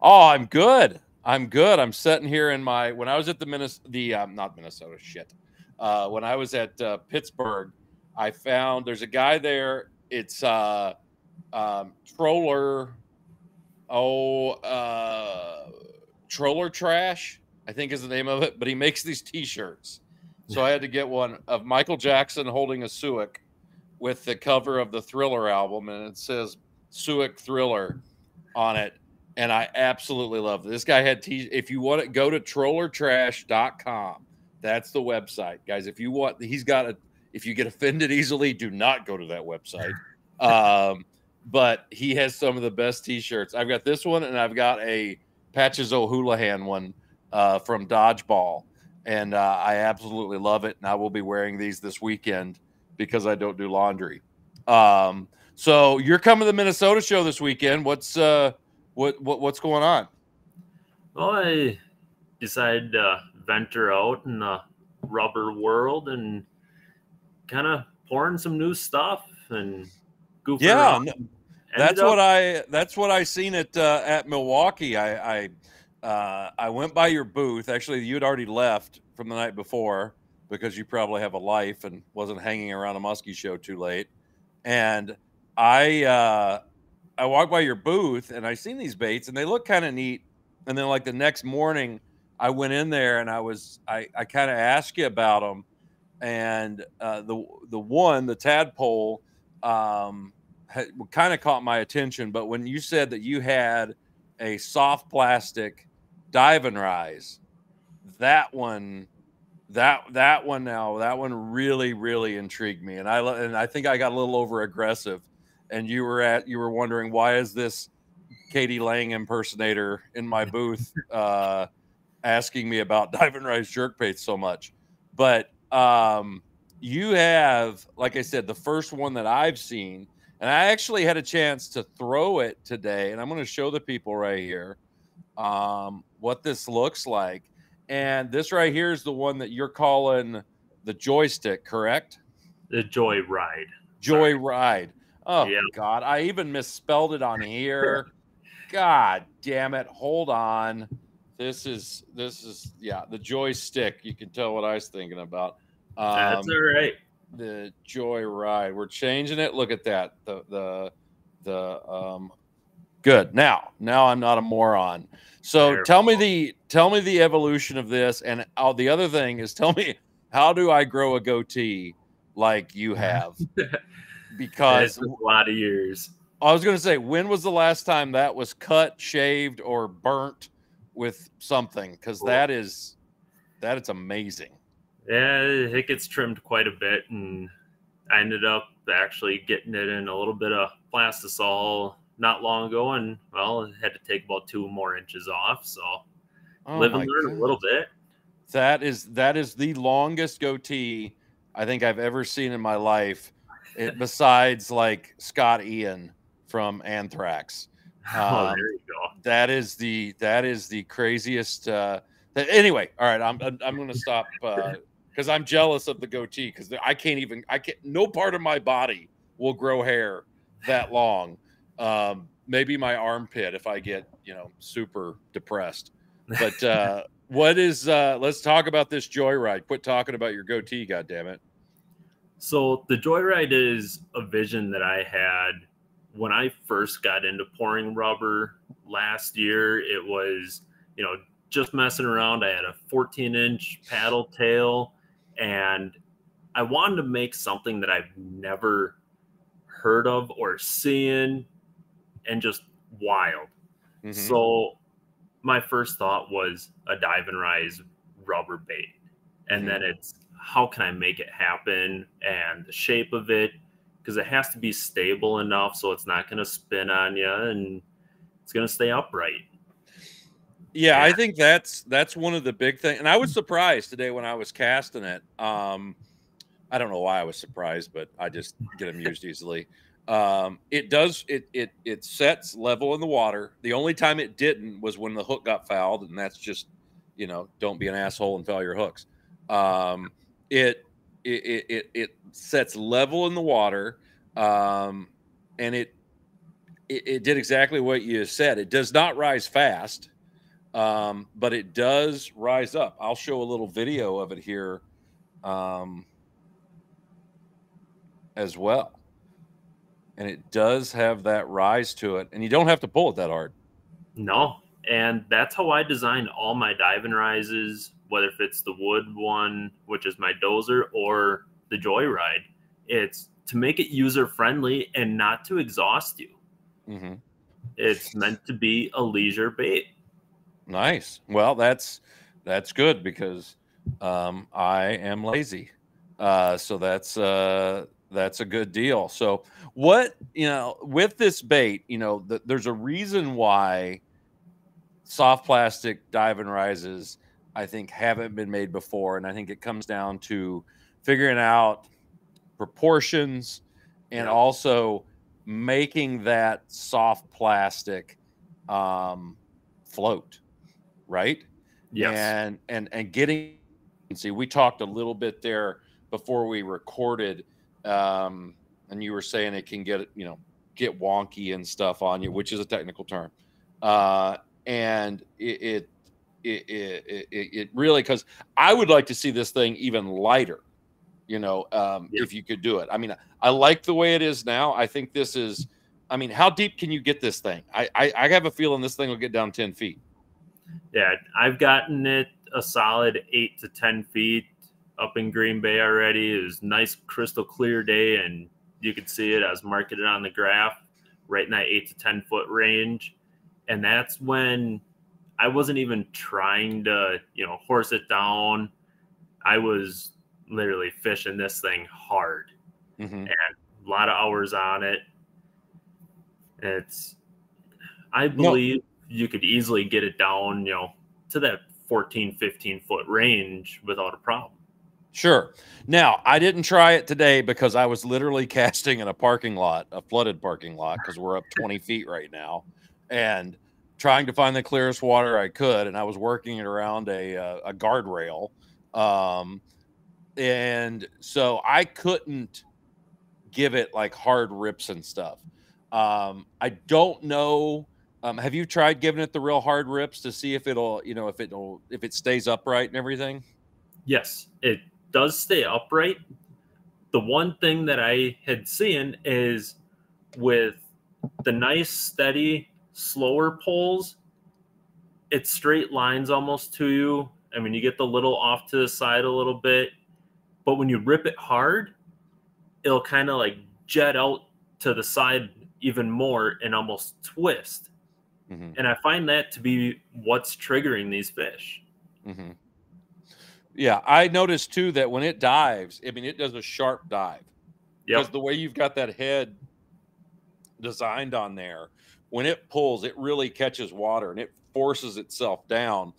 Oh, I'm good. I'm sitting here when I was at not Minnesota, shit. When I was at Pittsburgh, I found there's a guy there. It's Troller. Troller Trash, I think is the name of it, but he makes these t-shirts. So I had to get one of Michael Jackson holding a Suic with the cover of the Thriller album, and it says Suic Thriller on it. And I absolutely love it. This guy had if you want it, go to trollertrash.com. That's the website, guys. If you want, if you get offended easily, do not go to that website. But he has some of the best t-shirts. I've got this one, and I've got a Patches O'Houlihan one from Dodgeball, and I absolutely love it. And I will be wearing these this weekend because I don't do laundry. So you're coming to the Minnesota show this weekend. What's going on? Well, I decided to venture out in the rubber world and kind of pouring some new stuff and goofing around. That's what I seen at Milwaukee. I went by your booth. Actually, you had already left from the night before because you probably have a life and wasn't hanging around a Muskie show too late. And I walked by your booth and I seen these baits and they look kind of neat. And then like the next morning, I went in there and I kind of asked you about them. And the tadpole kind of caught my attention. But when you said that you had a soft plastic dive and rise, that one really, really intrigued me. And I think I got a little over aggressive. And you were wondering, why is this Katie Lang impersonator in my booth asking me about dive and rise jerkbaits so much? But you have, like I said, the first one that I've seen, and I actually had a chance to throw it today, and I'm going to show the people right here what this looks like. And this right here is the one that you're calling the joystick, correct? The Joyride. Joyride. Oh, yeah. God. I even misspelled it on here. God damn it. Hold on. This is the joystick. You can tell what I was thinking about. That's all right. The Joyride. We're changing it. Look at that. Good. Now I'm not a moron. So tell me the evolution of this, and the other thing is, tell me, how do I grow a goatee like you have? Because a lot of years. I was going to say, when was the last time that was cut, shaved, or burnt with something? Because that is amazing. Yeah, it gets trimmed quite a bit, and I ended up actually getting it in a little bit of plastisol not long ago, and well, had to take about 2 more inches off. So live and learn a little bit. That is the longest goatee I think I've ever seen in my life, besides like Scott Ian from Anthrax. There you go. That is the craziest. Anyway, all right, I'm going to stop because I'm jealous of the goatee, because I can't. No part of my body will grow hair that long. Maybe my armpit if I get super depressed. But what is? Let's talk about this Joyride. Quit talking about your goatee, goddammit. So the Joyride is a vision that I had when I first got into pouring rubber last year. It was, just messing around. I had a 14-inch paddle tail, and I wanted to make something that I've never heard of or seen, and just wild. Mm-hmm. So my first thought was a dive and rise rubber bait. And mm-hmm. then it's, how can I make it happen, and the shape of it, because it has to be stable enough so it's not going to spin on you and it's going to stay upright. Yeah, I think that's one of the big things. And I was surprised today when I was casting it. I don't know why I was surprised, but I just get amused easily. It sets level in the water. The only time it didn't was when the hook got fouled, and that's just, don't be an asshole and foul your hooks. It sets level in the water, and it did exactly what you said. It does not rise fast, but it does rise up. I'll show a little video of it here as well. and it does have that rise to it, and you don't have to pull it that hard. No, and that's how I designed all my dive and rises, whether if it's the wood one, which is my dozer, or the Joyride. It's to make it user friendly and not to exhaust you. Mm-hmm. It's meant to be a leisure bait. Nice. Well, that's good because I am lazy. So that's a good deal. So what, with this bait, there's a reason why soft plastic dive and rises, I think, haven't been made before. And I think it comes down to figuring out proportions and also making that soft plastic float, right? Yes. And getting, see, we talked a little bit there before we recorded, and you were saying it can get wonky and stuff on you, which is a technical term. And it really, because I would like to see this thing even lighter, if you could do it. I mean, I like the way it is now. I think this is, I mean, how deep can you get this thing? I have a feeling this thing will get down 10 feet. Yeah, I've gotten it a solid 8 to 10 feet up in Green Bay already. It was a nice crystal clear day, and you could see it. I was marking it on the graph right in that 8 to 10 foot range. And that's when I wasn't even trying to, horse it down. I was literally fishing this thing hard, and a lot of hours on it. I believe you could easily get it down, to that 14, 15 foot range without a problem. Sure. Now, I didn't try it today because I was literally casting in a parking lot, a flooded parking lot, because we're up 20 feet right now, and trying to find the clearest water I could. And I was working it around a guardrail. And so I couldn't give it like hard rips and stuff. I don't know. Have you tried giving it the real hard rips to see if it'll, if it stays upright and everything? Yes, it does stay upright. The one thing that I had seen is with the nice, steady, slower pulls, it straight lines almost to you. I mean, you get the little off to the side a little bit, but when you rip it hard, it'll kind of like jet out to the side even more and almost twist. Mm-hmm. And I find that to be what's triggering these fish. Mm-hmm. Yeah, I noticed too that when it dives, I mean, it does a sharp dive. Because the way you've got that head designed on there, when it pulls, it really catches water and it forces itself down,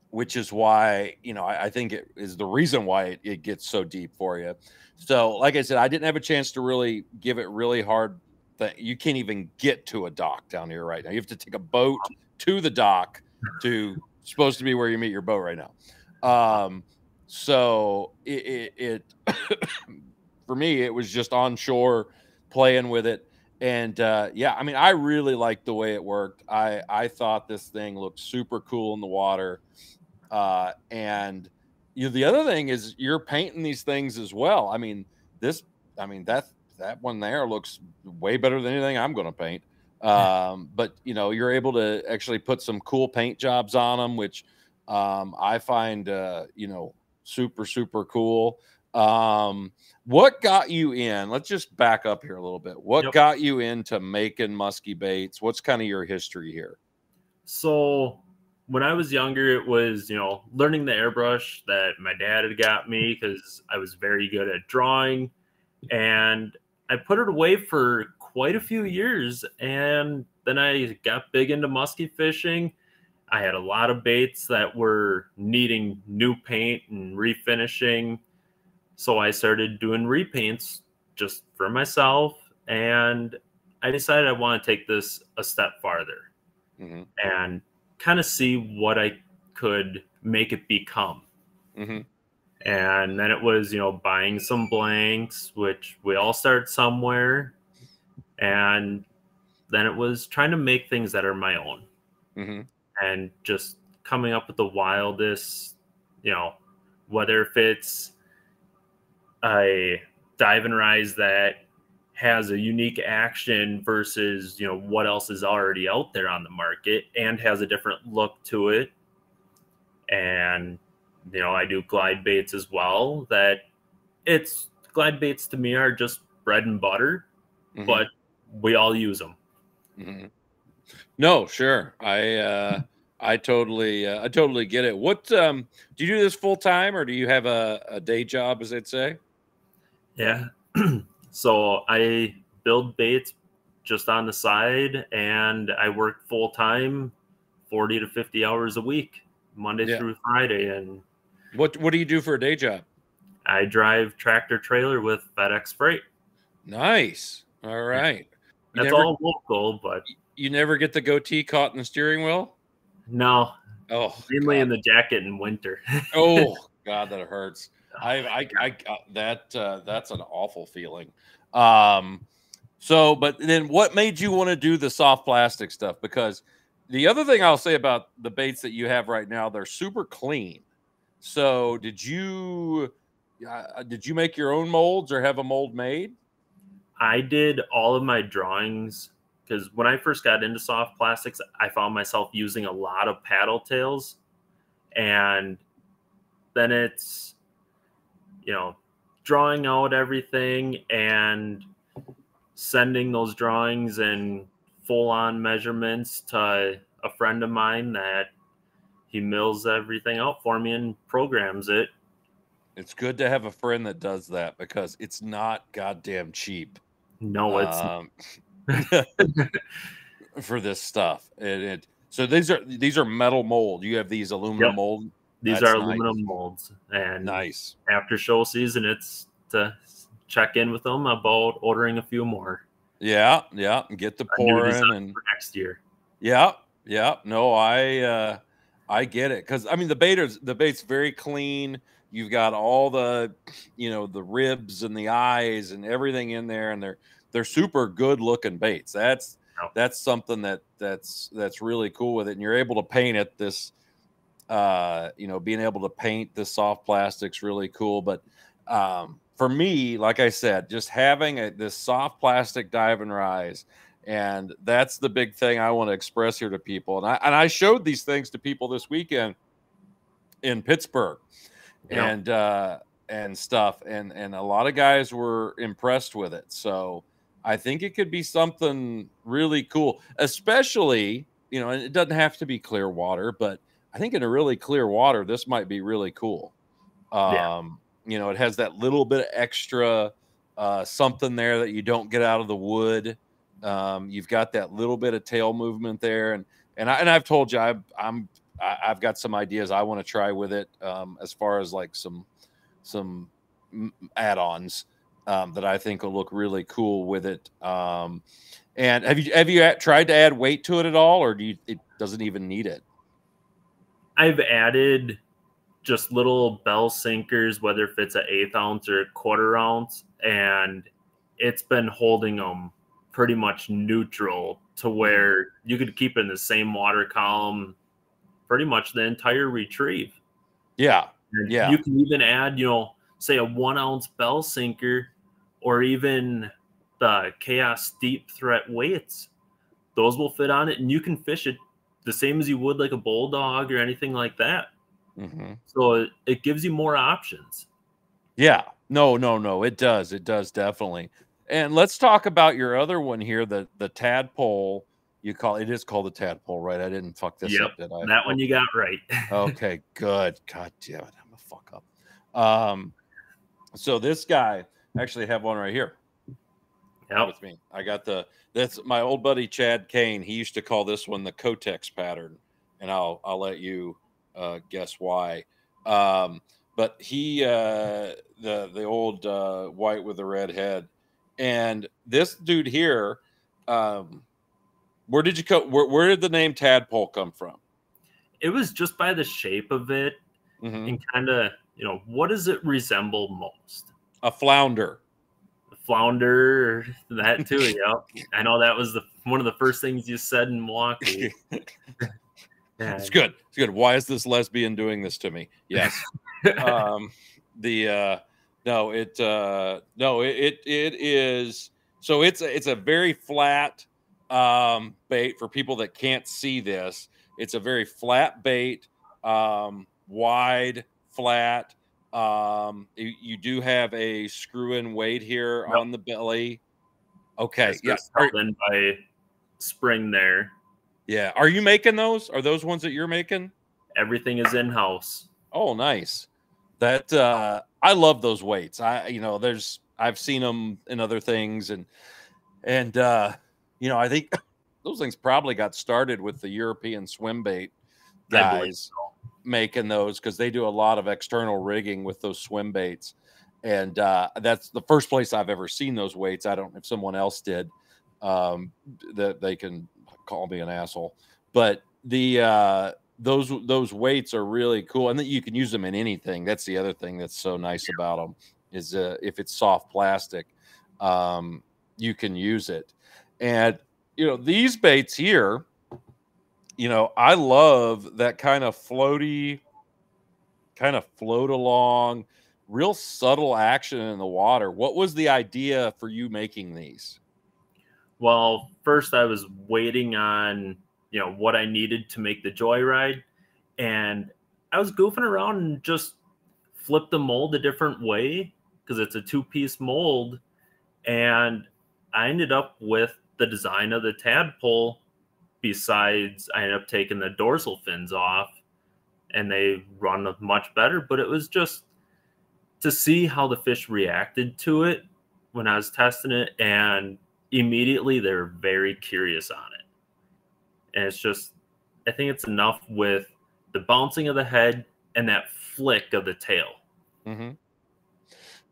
which is why, I think it is the reason why it gets so deep for you. So, like I said, I didn't have a chance to really give it really hard. You can't even get to a dock down here right now. You have to take a boat to the dock to supposed to be where you meet your boat right now. So it for me, it was just on shore playing with it. And yeah, I mean, I really liked the way it worked. I thought this thing looked super cool in the water. And the other thing is you're painting these things as well. I mean, that one there looks way better than anything I'm going to paint. But you're able to actually put some cool paint jobs on them, which I find super, super cool. What got you in? Let's just back up here a little bit. What got you into making musky baits? What's kind of your history here? So when I was younger, it was, learning the airbrush that my dad had got me because I was very good at drawing, and I put it away for quite a few years. And then I got big into musky fishing. I had a lot of baits that were needing new paint and refinishing. So I started doing repaints just for myself. And I decided I want to take this a step farther and kind of see what I could make it become. And then it was, buying some blanks, which we all start somewhere. And then it was trying to make things that are my own. And just coming up with the wildest, whether if it's a dive and rise that has a unique action versus, you know, what else is already out there on the market, and has a different look to it. And, you know, I do glide baits as well. Glide baits to me are just bread and butter, but we all use them. No, sure. I totally get it. What do you do this full time, or do you have a day job, as they'd say? Yeah. So I build baits just on the side, and I work full time, 40 to 50 hours a week, Monday through Friday. And what do you do for a day job? I drive tractor trailer with FedEx Freight. Nice. All right. That's all local, but you never get the goatee caught in the steering wheel? No. Oh, mainly in the jacket in winter. Oh God, that hurts. That's an awful feeling. So, but then what made you want to do the soft plastic stuff? Because the other thing I'll say about the baits that you have right now, they're super clean. So did you make your own molds or have a mold made? I did all of my drawings, because when I first got into soft plastics, I found myself using a lot of paddle tails. And then it's, you know, drawing out everything and sending those drawings and full-on measurements to a friend of mine that he mills everything out for me and programs it. It's good to have a friend that does that, because it's not goddamn cheap. No, it's for this stuff. So these are metal mold. You have these aluminum mold. These are aluminum molds, and nice. After show season, it's to check in with them about ordering a few more. Yeah, get the pouring and for next year. Yeah. No, I get it, because I mean the bait's very clean. You've got all the, you know, the ribs and the eyes and everything in there, and they're super good looking baits. That's something that's really cool with it, and you're able to paint it. This, you know, being able to paint this soft plastic's really cool. But for me, like I said, just having this soft plastic dive and rise, and that's the big thing I want to express here to people. And I showed these things to people this weekend in Pittsburgh. And stuff, and a lot of guys were impressed with it. So I think it could be something really cool, especially, you know, and it doesn't have to be clear water, but I think in a really clear water, this might be really cool. You know, it has that little bit of extra something there that you don't get out of the wood. You've got that little bit of tail movement there, and I've told you I've got some ideas I want to try with it, as far as like some add-ons that I think will look really cool with it. And have you tried to add weight to it at all, or it doesn't even need it? I've added just little bell sinkers, whether if it's an 1/8 ounce or a 1/4 ounce, and it's been holding them pretty much neutral to where you could keep it in the same water column pretty much the entire retrieve. Yeah. You can even add, you know, say a 1 ounce bell sinker, or even the Chaos Deep Threat weights. Those will fit on it, and you can fish it the same as you would like a bulldog or anything like that. So it gives you more options. Yeah. No. It does. It does, definitely. And let's talk about your other one here, the tadpole. It is called the tadpole, right? I didn't fuck this up, did I? That one you got right. Okay, good. God damn it, I'm a fuck up. So this guy, I actually have one right here. With me. I got that's my old buddy Chad Kane. He used to call this one the Kotex pattern, and I'll let you guess why. But he the old white with the red head, and this dude here. Where did the name tadpole come from? It was just by the shape of it, and kind of, you know, what does it resemble most? A flounder. A flounder, that too. Yeah, I know that was one of the first things you said in Milwaukee. It's good. It's good. Why is this lesbian doing this to me? Yes. It is. So it's a very flat bait for people that can't see this. It's a very flat bait, wide, flat. You do have a screw-in weight here Yep. on the belly. Okay, It's yeah. just held in by spring there. Yeah. Are you making those? Are those ones that you're making? Everything is in-house. Oh, nice. That I love those weights. I've seen them in other things, and I think those things probably got started with the European swim bait guys making those, because they do a lot of external rigging with those swim baits, and that's the first place I've ever seen those weights. I don't know if someone else did. That they can call me an asshole, but those weights are really cool, and that you can use them in anything. That's the other thing that's so nice about them, is if it's soft plastic, you can use it. And these baits here, I love that kind of floaty, kind of float along, real subtle action in the water. What was the idea for you making these? Well, first I was waiting on, what I needed to make the Joyride, and I was goofing around and just flipped the mold a different way, because it's a 2-piece mold, and I ended up with the design of the tadpole. Besides, I ended up taking the dorsal fins off, and they run much better, but it was just to see how the fish reacted to it when I was testing it, and immediately they're very curious on it. And it's just, I think it's enough with the bouncing of the head and that flick of the tail. Mm-hmm.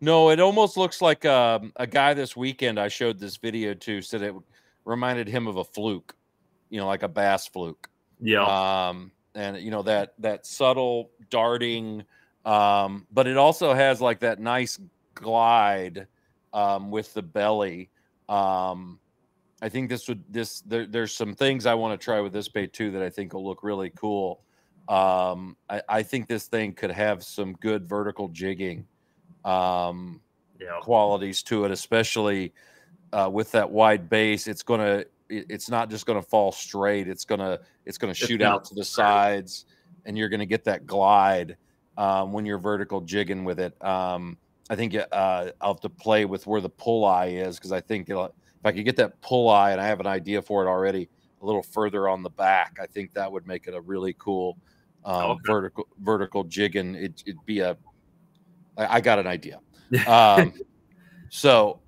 No, it almost looks like a guy this weekend I showed this video to said it reminded him of a fluke, like a bass fluke. Yeah. And that subtle darting, but it also has like that nice glide with the belly. I think there's some things I want to try with this bait too that I think will look really cool. I think this thing could have some good vertical jigging qualities to it, especially with that wide base. It's not just gonna fall straight. It's gonna shoot out to the sides, and you're gonna get that glide when you're vertical jigging with it. I think I'll have to play with where the pull eye is, because I think if I could get that pull eye, and I have an idea for it already, a little further on the back, I think that would make it a really cool vertical jigging. It'd be I got an idea.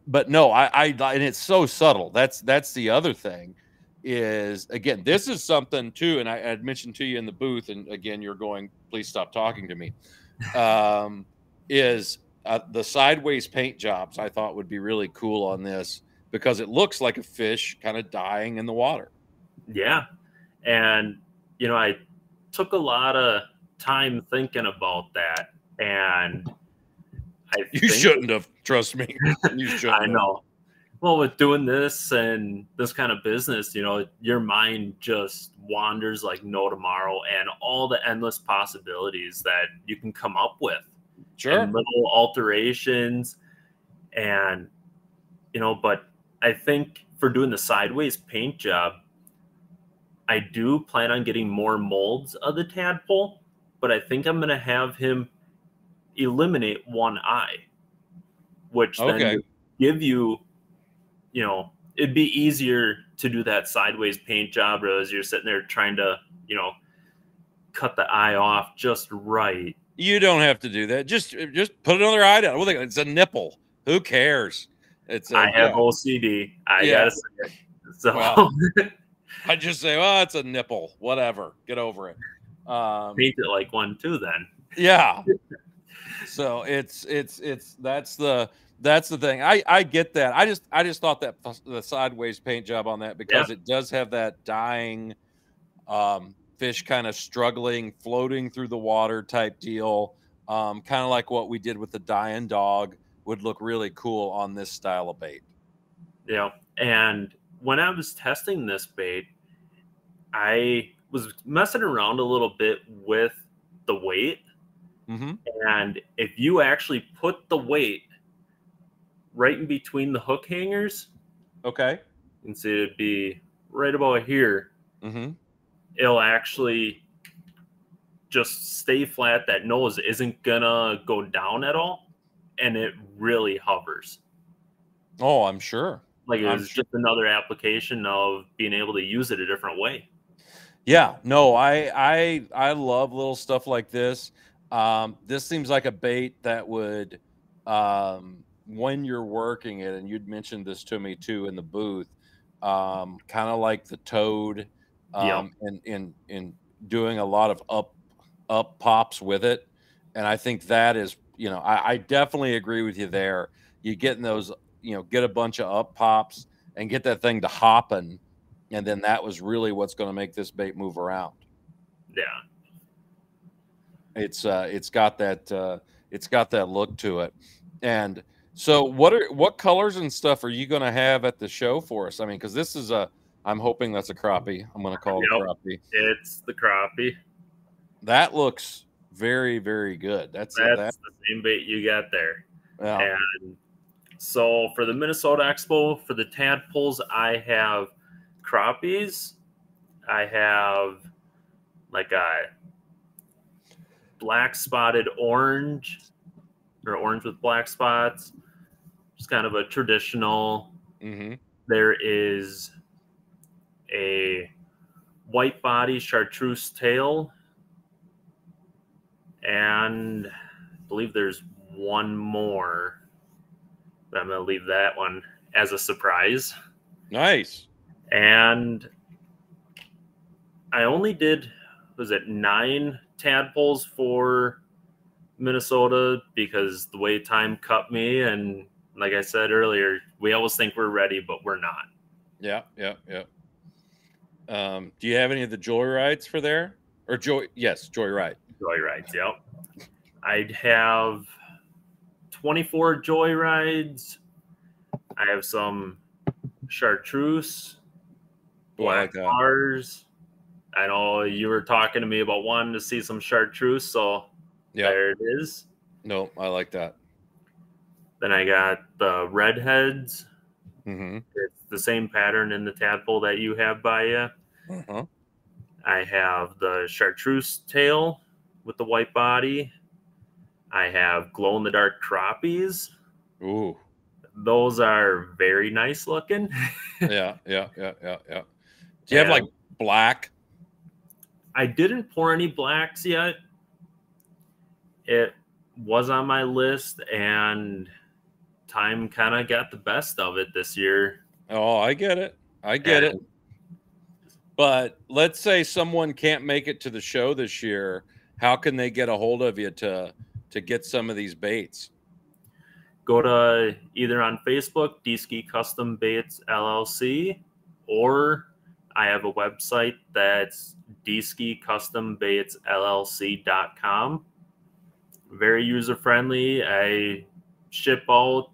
But no, and it's so subtle. That's the other thing is, again, this is something too, and I had mentioned to you in the booth, and again, you're going, please stop talking to me, is the sideways paint jobs I thought would be really cool on this, because it looks like a fish kind of dying in the water. Yeah. And, I took a lot of time thinking about that, and you shouldn't have, trust me. You shouldn't. I know. Well, with doing this and this kind of business, your mind just wanders like no tomorrow, and all the endless possibilities that you can come up with. Sure. And little alterations. And, but I think for doing the sideways paint job, I do plan on getting more molds of the tadpole, but I think I'm going to have him eliminate one eye, which then would give you, it'd be easier to do that sideways paint job, as you're sitting there trying to, cut the eye off just right. You don't have to do that. Just put another eye down. It's a nipple. Who cares? I have OCD. I gotta say it. So I just say, well, it's a nipple. Whatever. Get over it. Paint it like one too, then. Yeah. So it's that's the thing. I get that. I just thought that the sideways paint job on that, because it does have that dying fish kind of struggling, floating through the water type deal. Kind of like what we did with the dying dog would look really cool on this style of bait. Yeah. And when I was testing this bait, I was messing around a little bit with the weight. Mm-hmm. And if you actually put the weight right in between the hook hangers, Okay. You can see it'd be right about here. Mm-hmm. It'll actually just stay flat. That nose isn't gonna go down at all, and it really hovers. Oh, I'm sure. Like I'm it's sure. just another application of being able to use it a different way. Yeah, no, I love little stuff like this. This seems like a bait that would, when you're working it, and you'd mentioned this to me too in the booth, kind of like the toad, Yep. in doing a lot of up pops with it, and I think that is, I definitely agree with you there. You getting those, get a bunch of up pops and get that thing to hopping. And then that was really what's going to make this bait move around. Yeah. It's got that look to it. And so what colors and stuff are you going to have at the show for us? I mean, because this is I'm hoping that's a crappie. I'm going to call it a crappie. It's the crappie. That looks very, very good. That's the same bait you got there. Yeah. And so for the Minnesota Expo, for the tadpoles, I have crappies. I have like a black spotted orange, or orange with black spots. Just kind of a traditional. Mm-hmm. There is a white body chartreuse tail, and I believe there's one more, but I'm going to leave that one as a surprise. Nice. And I only did, was it 9 tadpoles for Minnesota because the way time cut me. And like I said earlier, we always think we're ready, but we're not. Yeah. Do you have any of the joyrides for there? Or joyride. Joyrides, yep. I'd have 24 joyrides. I have some chartreuse, black bars. I know you were talking to me about wanting to see some chartreuse, so there it is. No, I like that. Then I got the redheads. Mm-hmm. It's the same pattern in the tadpole that you have by you. Uh-huh. I have the chartreuse tail with the white body. I have glow-in-the-dark crappies. Ooh. Those are very nice looking. Yeah. Do you have like black? I didn't pour any blacks yet. It was on my list, and time kind of got the best of it this year. Oh, I get it. But let's say someone can't make it to the show this year. How can they get a hold of you to get some of these baits? Go to either on Facebook, D-Ski Custom Baits LLC, or I have a website that's dskicustombaitsllc.com. Very user-friendly. I ship out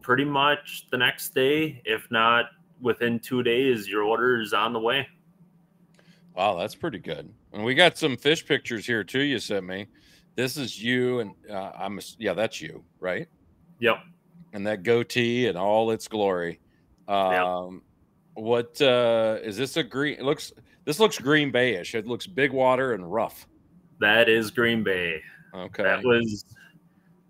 pretty much the next day. If not, within 2 days, your order is on the way. Wow, that's pretty good. And we got some fish pictures here too you sent me. This is you, and that's you, right? Yep. And that goatee and all its glory. What is this a green? This looks Green Bay-ish. It looks big water and rough. That is Green Bay. Okay.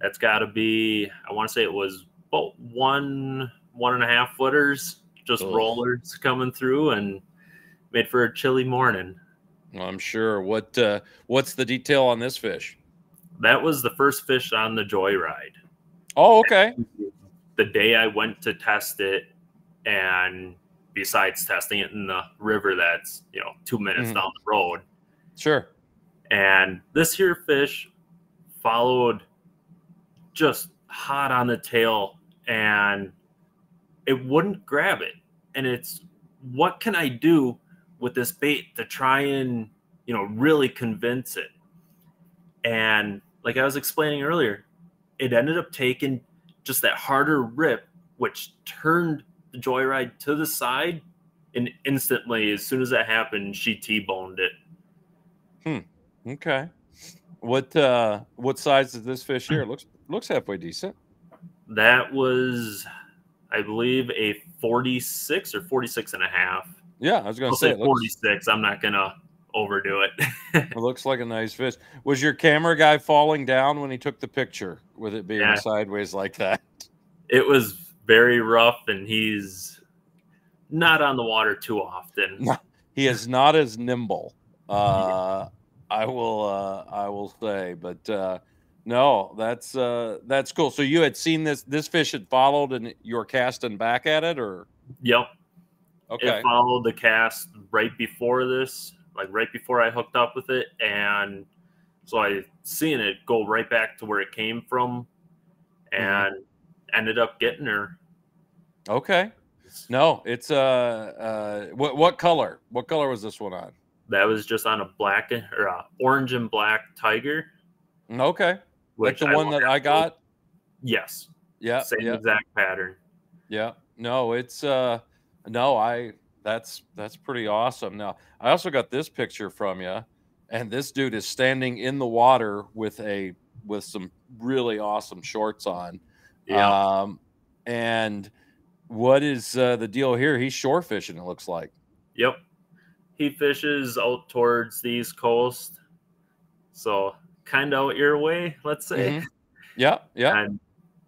That's got to be, I want to say it was about 1.5 footers, just rollers coming through, and made for a chilly morning. Well, I'm sure. What's the detail on this fish? That was the first fish on the joyride. Oh, okay. The day I went to test it, and besides testing it in the river that's 2 minutes down the road. Sure. And this here fish followed just hot on the tail, and it wouldn't grab it. And it's, what can I do with this bait to try and really convince it? And like I was explaining earlier, it ended up taking just that harder rip, which turned the joyride to the side, and instantly, as soon as that happened, she T-boned it. Okay. What size is this fish here? Looks halfway decent. That was, I believe, a 46 or 46 and a half. Yeah, I was going to I'll say say 46. I'm not going to overdo it. it looks like a nice fish. Was your camera guy falling down when he took the picture with it being sideways like that? It was very rough, and he's not on the water too often. He is not as nimble. I will say, but no, that's cool. So you had seen this fish had followed, and you were casting back at it, or? Yep. Okay. It followed the cast right before this, like right before I hooked up with it, and so I seen it go right back to where it came from, and ended up getting her. Okay. No, it's what color? What color was this one on? That was just on a black or a orange and black tiger. Okay. Like the one that I got? Yes. Yeah. Same exact pattern. Yeah. No, it's no, that's pretty awesome. Now, I also got this picture from you, and this dude is standing in the water with some really awesome shorts on. Yeah. And what is the deal here? He's shore fishing, it looks like. Yep. He fishes out towards the East Coast. So kind of out your way, let's say. Yeah, yeah. And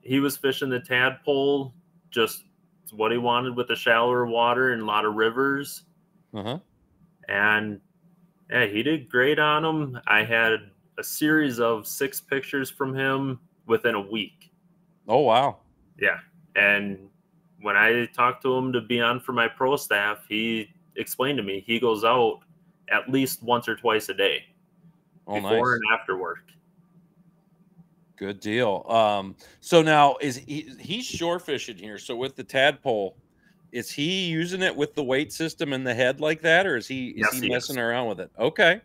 he was fishing the tadpole, just what he wanted with the shallower water and a lot of rivers. And yeah, he did great on them. I had a series of 6 pictures from him within a week. Oh, wow. Yeah. And when I talked to him to be on for my pro staff, he explained to me he goes out at least once or twice a day before and after work. Good deal. So now he's shore fishing here. So with the tadpole, is he using it with the weight system in the head like that, or is he messing around with it? Okay.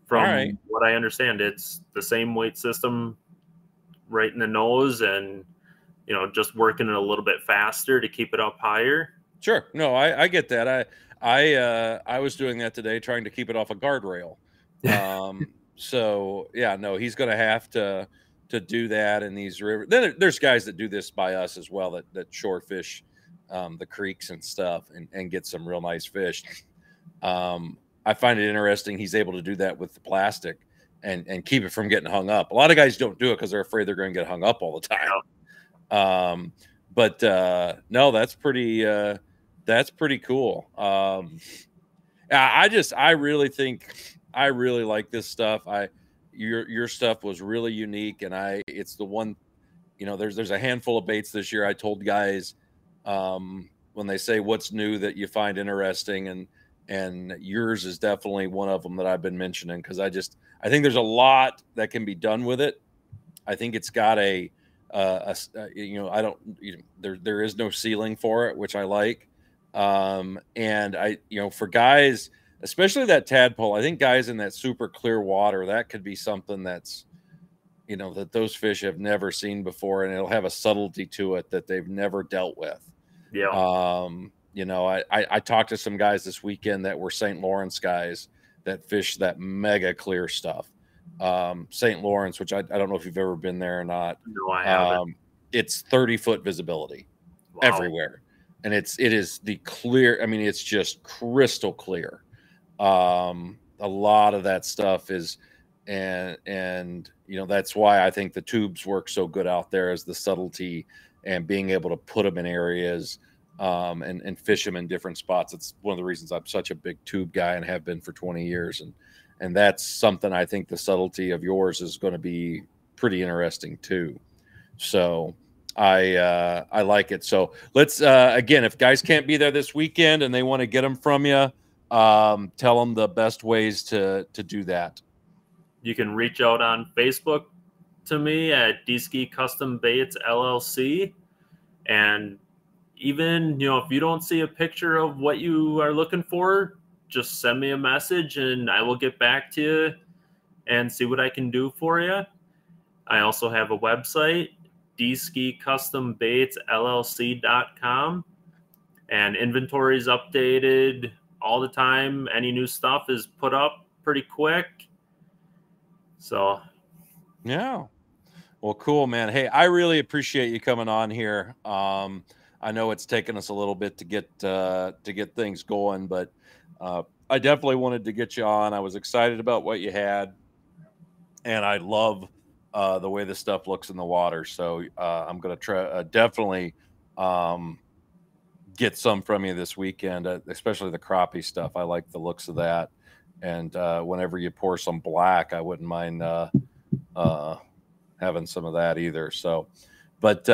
From what I understand, it's the same weight system right in the nose, and just working it a little bit faster to keep it up higher. Sure. No, I get that. I was doing that today, trying to keep it off a guardrail. So yeah, no, he's going to have to do that in these rivers. Then there's guys that do this by us as well, that shore fish the creeks and stuff and get some real nice fish. I find it interesting he's able to do that with the plastic and keep it from getting hung up. A lot of guys don't do it because they're afraid they're going to get hung up all the time. But no, that's pretty cool. I really think I really like this stuff. Your stuff was really unique, and it's the one, there's a handful of baits this year. I told guys when they say what's new that you find interesting, and yours is definitely one of them that I've been mentioning, because I think there's a lot that can be done with it. I think it's got there is no ceiling for it, which I like. And for guys, especially that tadpole, I think guys in that super clear water, that could be something that's, that those fish have never seen before, and it'll have a subtlety to it that they've never dealt with. Yeah. I talked to some guys this weekend that were St. Lawrence guys that fish that mega clear stuff. St. Lawrence, which I don't know if you've ever been there or not. No, I haven't. It's 30-foot visibility everywhere. And it is the clear. I mean, it's just crystal clear. A lot of that stuff is, and that's why I think the tubes work so good out there, is the subtlety and being able to put them in areas and fish them in different spots. It's one of the reasons I'm such a big tube guy and have been for 20 years. And that's something I think the subtlety of yours is going to be pretty interesting too. So I like it. So let's, again, if guys can't be there this weekend and they want to get them from you, tell them the best ways to do that. You can reach out on Facebook to me at D-Ski Custom Baits LLC. And even, if you don't see a picture of what you are looking for, just send me a message and I will get back to you and see what I can do for you. I also have a website, dskicustombaitsllc.com, and inventory is updated all the time. Any new stuff is put up pretty quick. So yeah. Well, cool, man. Hey, I really appreciate you coming on here. I know it's taken us a little bit to get things going, but I definitely wanted to get you on. I was excited about what you had, and I love the way this stuff looks in the water. So I'm going to try definitely get some from you this weekend, especially the crappie stuff. I like the looks of that. And whenever you pour some black, I wouldn't mind having some of that either. So, but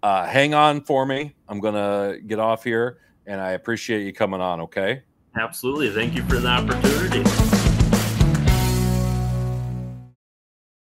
hang on for me. I'm going to get off here, and I appreciate you coming on. Okay. Absolutely. Thank you for the opportunity.